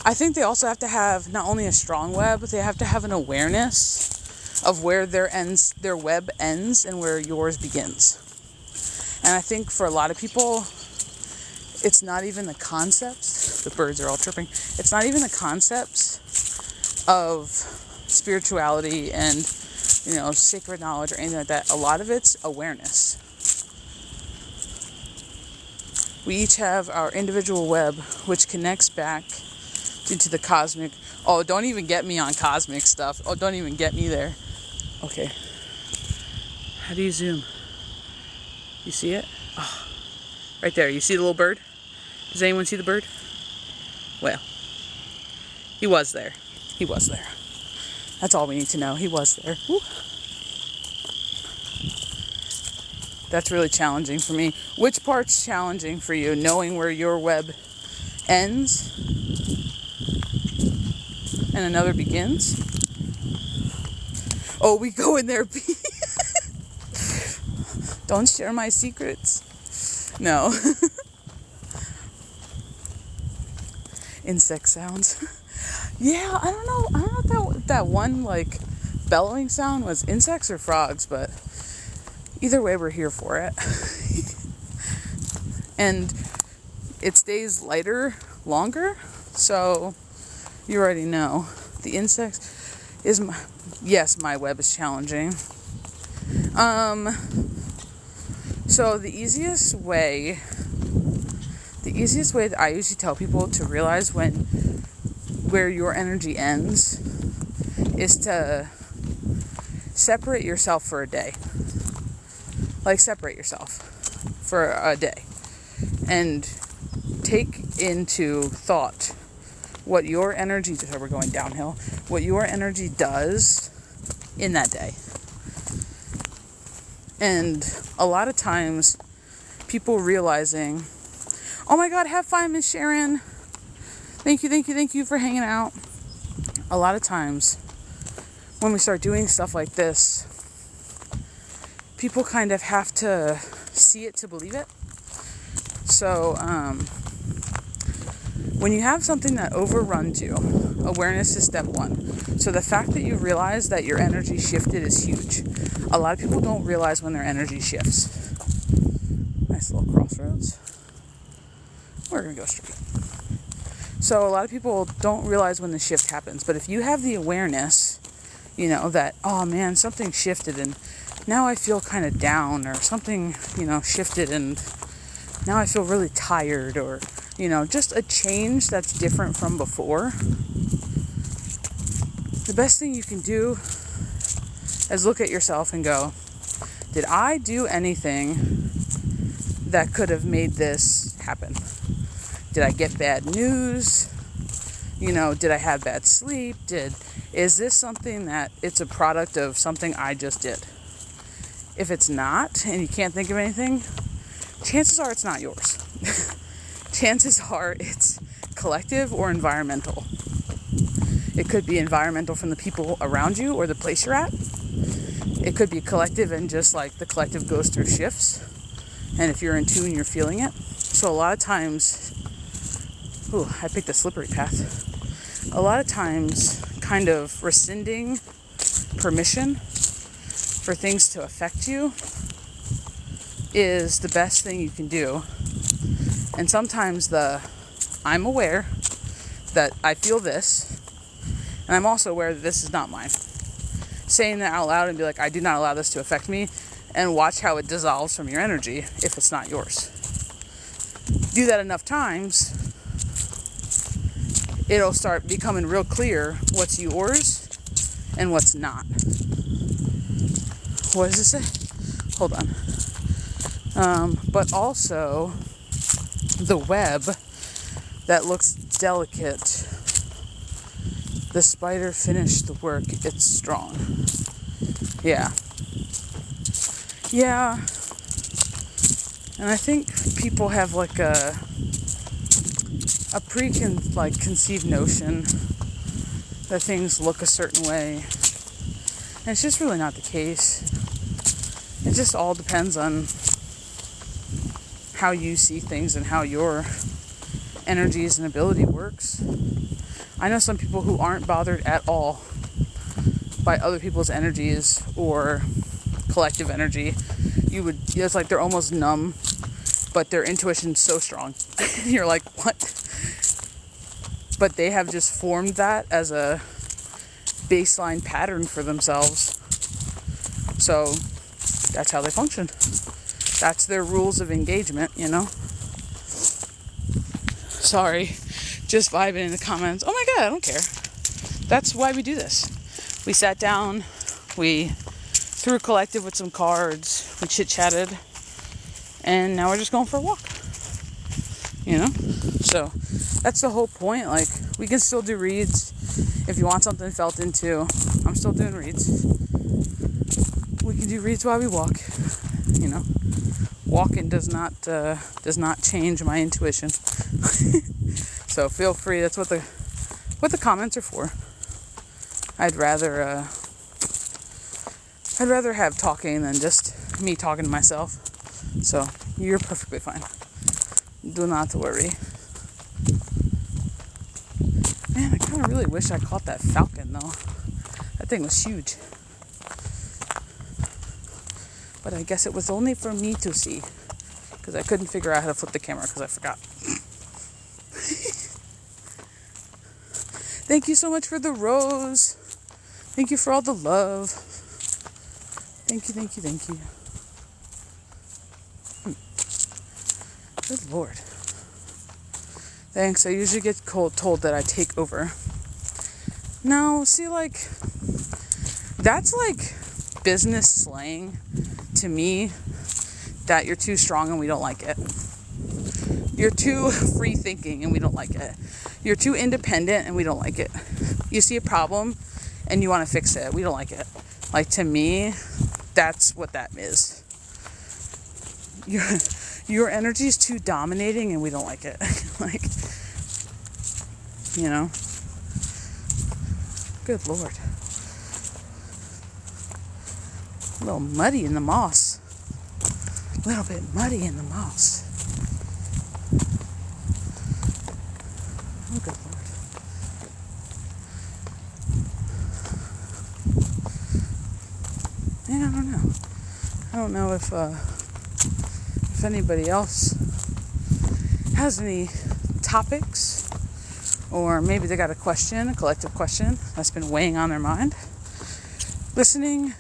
I think they also have to have not only a strong web, but they have to have an awareness of where their web ends and where yours begins. And I think for a lot of people, it's not even the concepts. The birds are all chirping. It's not even the concepts of spirituality and, sacred knowledge or anything like that. A lot of it's awareness. We each have our individual web, which connects back into the cosmic. Oh, don't even get me on cosmic stuff. Oh, don't even get me there. Okay. How do you zoom? You see it? Oh, right there. You see the little bird? Does anyone see the bird? Well, he was there. He was there. That's all we need to know. He was there. Woo. That's really challenging for me. Which part's challenging for you? Knowing where your web ends and another begins? Oh, we go in there. Don't share my secrets. No. Insect sounds. Yeah, I don't know if that one like bellowing sound was insects or frogs, but either way we're here for it. And it stays lighter longer, so you already know. The insects is my web is challenging. So the easiest way that I usually tell people to realize where your energy ends is to separate yourself for a day. Like, separate yourself for a day and take into thought what your energy, so we're going downhill, what your energy does in that day. And a lot of times people realizing, oh my God, have fun, Miss Sharon. Thank you for hanging out. A lot of times when we start doing stuff like this, people kind of have to see it to believe it. So, when you have something that overruns you, awareness is step one. So the fact that you realize that your energy shifted is huge. A lot of people don't realize when their energy shifts. Nice little crossroads. We're going to go straight. So a lot of people don't realize when the shift happens. But if you have the awareness, that, oh man, something shifted and now I feel kind of down, or something, shifted and now I feel really tired, or, just a change that's different from before. The best thing you can do is look at yourself and go, did I do anything that could have made this happen? Did I get bad news? Did I have bad sleep? Is this something that it's a product of something I just did? If it's not, and you can't think of anything, chances are it's not yours. Chances are it's collective or environmental. It could be environmental from the people around you or the place you're at. It could be collective, and just like the collective goes through shifts. And if you're in tune, you're feeling it. So a lot of times, I picked a slippery path. A lot of times, kind of rescinding permission for things to affect you is the best thing you can do. And sometimes I'm aware that I feel this, and I'm also aware that this is not mine. Saying that out loud and be like, I do not allow this to affect me, and watch how it dissolves from your energy if it's not yours. Do that enough times, it'll start becoming real clear what's yours and what's not. What does it say? Hold on. But also, the web that looks delicate The spider finished the work. It's strong. Yeah. Yeah. And I think people have like a conceived notion that things look a certain way. And it's just really not the case. It just all depends on how you see things and how your energies and ability works. I know some people who aren't bothered at all by other people's energies or collective energy. It's like they're almost numb, but their intuition's so strong. You're like, what? But they have just formed that as a baseline pattern for themselves. So that's how they function. That's their rules of engagement, you know? Sorry, just vibing in the comments. Oh my God, I don't care. That's why we do this. We sat down, we threw a collective with some cards, we chit-chatted, and now we're just going for a walk. You know? So that's the whole point. Like, we can still do reads. If you want something felt into, I'm still doing reads. We can do reads while we walk. You know? Walking does not change my intuition. So feel free. That's what the comments are for. I'd rather have talking than just me talking to myself. So you're perfectly fine. Do not worry. Man, I kind of really wish I caught that falcon though. That thing was huge. But I guess it was only for me to see. Because I couldn't figure out how to flip the camera because I forgot. Thank you so much for the rose. Thank you for all the love. Thank you, thank you, thank you. Good Lord. Thanks. I usually get told that I take over. No, see, like, that's like business slang to me, that you're too strong and we don't like it. You're too free thinking and we don't like it. You're too independent and we don't like it. You see a problem and you want to fix it. We don't like it. Like, to me, that's what that is. Your energy is too dominating and we don't like it. Like, you know? Good Lord. A little muddy in the moss. A little bit muddy in the moss. Oh, good Lord. Yeah, I don't know. I don't know if anybody else has any topics, or maybe they got a question, a collective question that's been weighing on their mind. Listening,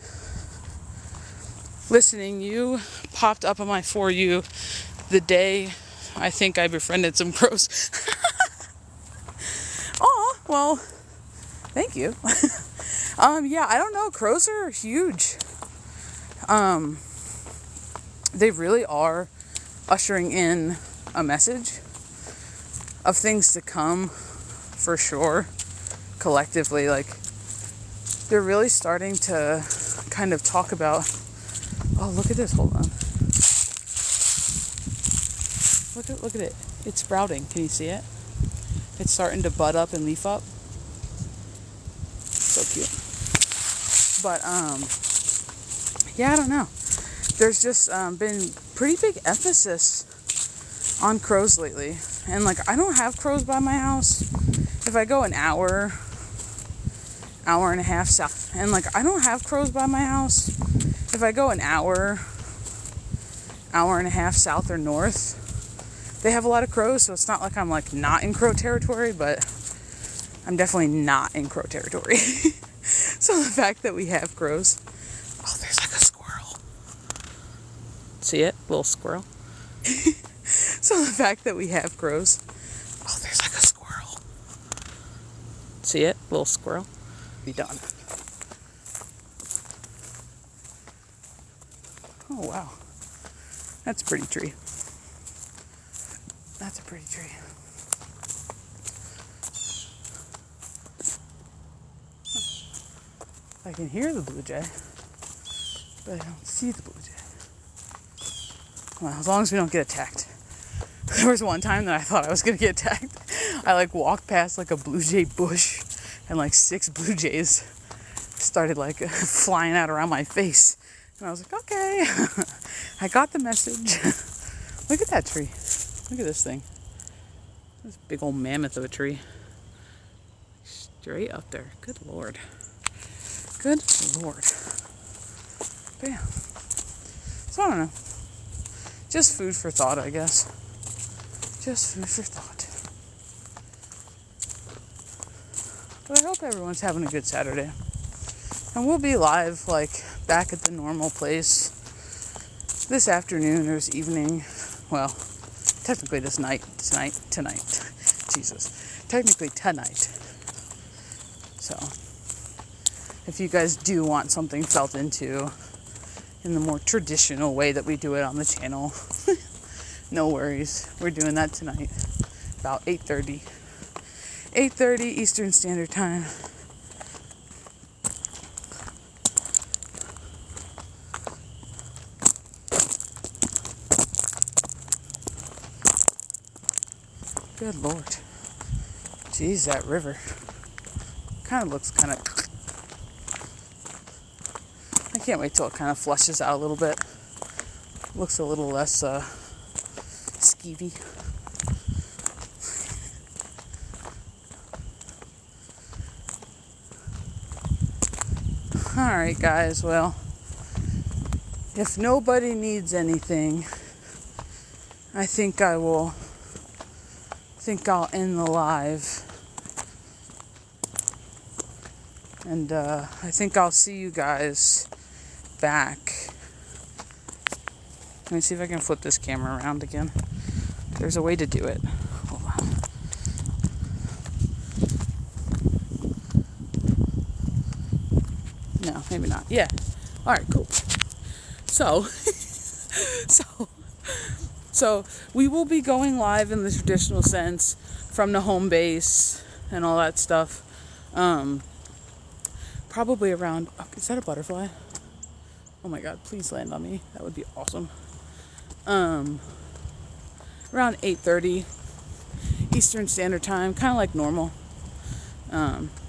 you popped up on my For You the day I think I befriended some crows. Oh, well, thank you. Yeah, I don't know. Crows are huge. They really are ushering in a message of things to come, for sure. Collectively, like, they're really starting to kind of talk about, oh, look at this, hold on. Look at it. It's sprouting. Can you see it? It's starting to bud up and leaf up. So cute. But, yeah, I don't know. There's just been pretty big emphasis on crows lately. And, like, I don't have crows by my house. If I go an hour and a half south, and, like, I don't have crows by my house. If I go an hour and a half south or north, they have a lot of crows, so it's not like I'm, like, not in crow territory, but I'm definitely not in crow territory. So the fact that we have crows, oh, there's like a squirrel. See it? Little squirrel. So the fact that we have crows, oh, there's like a squirrel. See it? Little squirrel. Be done. Oh, wow. That's a pretty tree. That's a pretty tree. I can hear the blue jay, but I don't see the blue jay. Well, as long as we don't get attacked. There was one time that I thought I was going to get attacked. I like walked past like a blue jay bush and like 6 blue jays started like flying out around my face. And I was like, okay, I got the message. Look at that tree. Look at this thing. This big old mammoth of a tree. Straight up there. Good Lord. Good Lord. But yeah. So I don't know. Just food for thought, I guess. Just food for thought. But I hope everyone's having a good Saturday. And we'll be live, like, back at the normal place this afternoon or this evening. Well, technically tonight. Jesus. Technically tonight. So, if you guys do want something felt into in the more traditional way that we do it on the channel, no worries. We're doing that tonight. About 8:30. 8:30 Eastern Standard Time. Good Lord. Jeez, that river. Kind of looks kind of... I can't wait till it kind of flushes out a little bit. Looks a little less skeevy. Alright guys, well, if nobody needs anything, I think I'll end the live. And I think I'll see you guys back. Let me see if I can flip this camera around again. There's a way to do it. Hold on. No, maybe not. Yeah. Alright, cool. So we will be going live in the traditional sense from the home base and all that stuff. Probably around... is that a butterfly? Oh my god, please land on me. That would be awesome. Around 8:30 Eastern Standard Time, kind of like normal.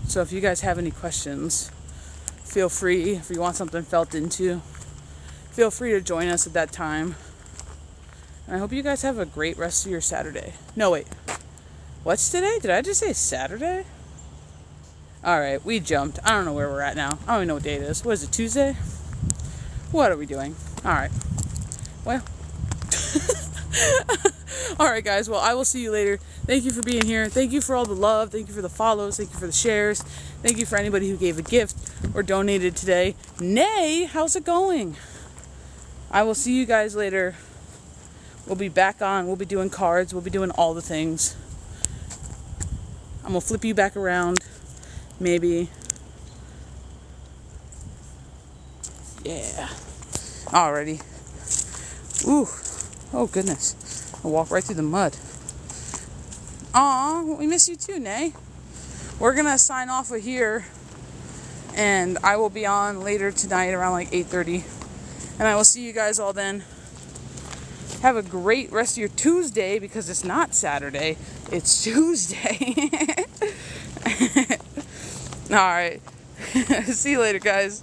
So if you guys have any questions, feel free. If you want something felt into, feel free to join us at that time. And I hope you guys have a great rest of your Saturday. No, wait. What's today? Did I just say Saturday? Alright, we jumped. I don't know where we're at now. I don't even know what day it is. What is it, Tuesday? What are we doing? Alright. Well. Alright, guys. Well, I will see you later. Thank you for being here. Thank you for all the love. Thank you for the follows. Thank you for the shares. Thank you for anybody who gave a gift or donated today. Nay, how's it going? I will see you guys later. We'll be back on. We'll be doing cards. We'll be doing all the things. I'm going to flip you back around. Maybe. Yeah. Alrighty. Ooh. Oh, goodness. I'll walk right through the mud. Aw, we miss you too, Nay. We're going to sign off of here. And I will be on later tonight around like 8:30. And I will see you guys all then. Have a great rest of your Tuesday because it's not Saturday. It's Tuesday. Alright. See you later, guys.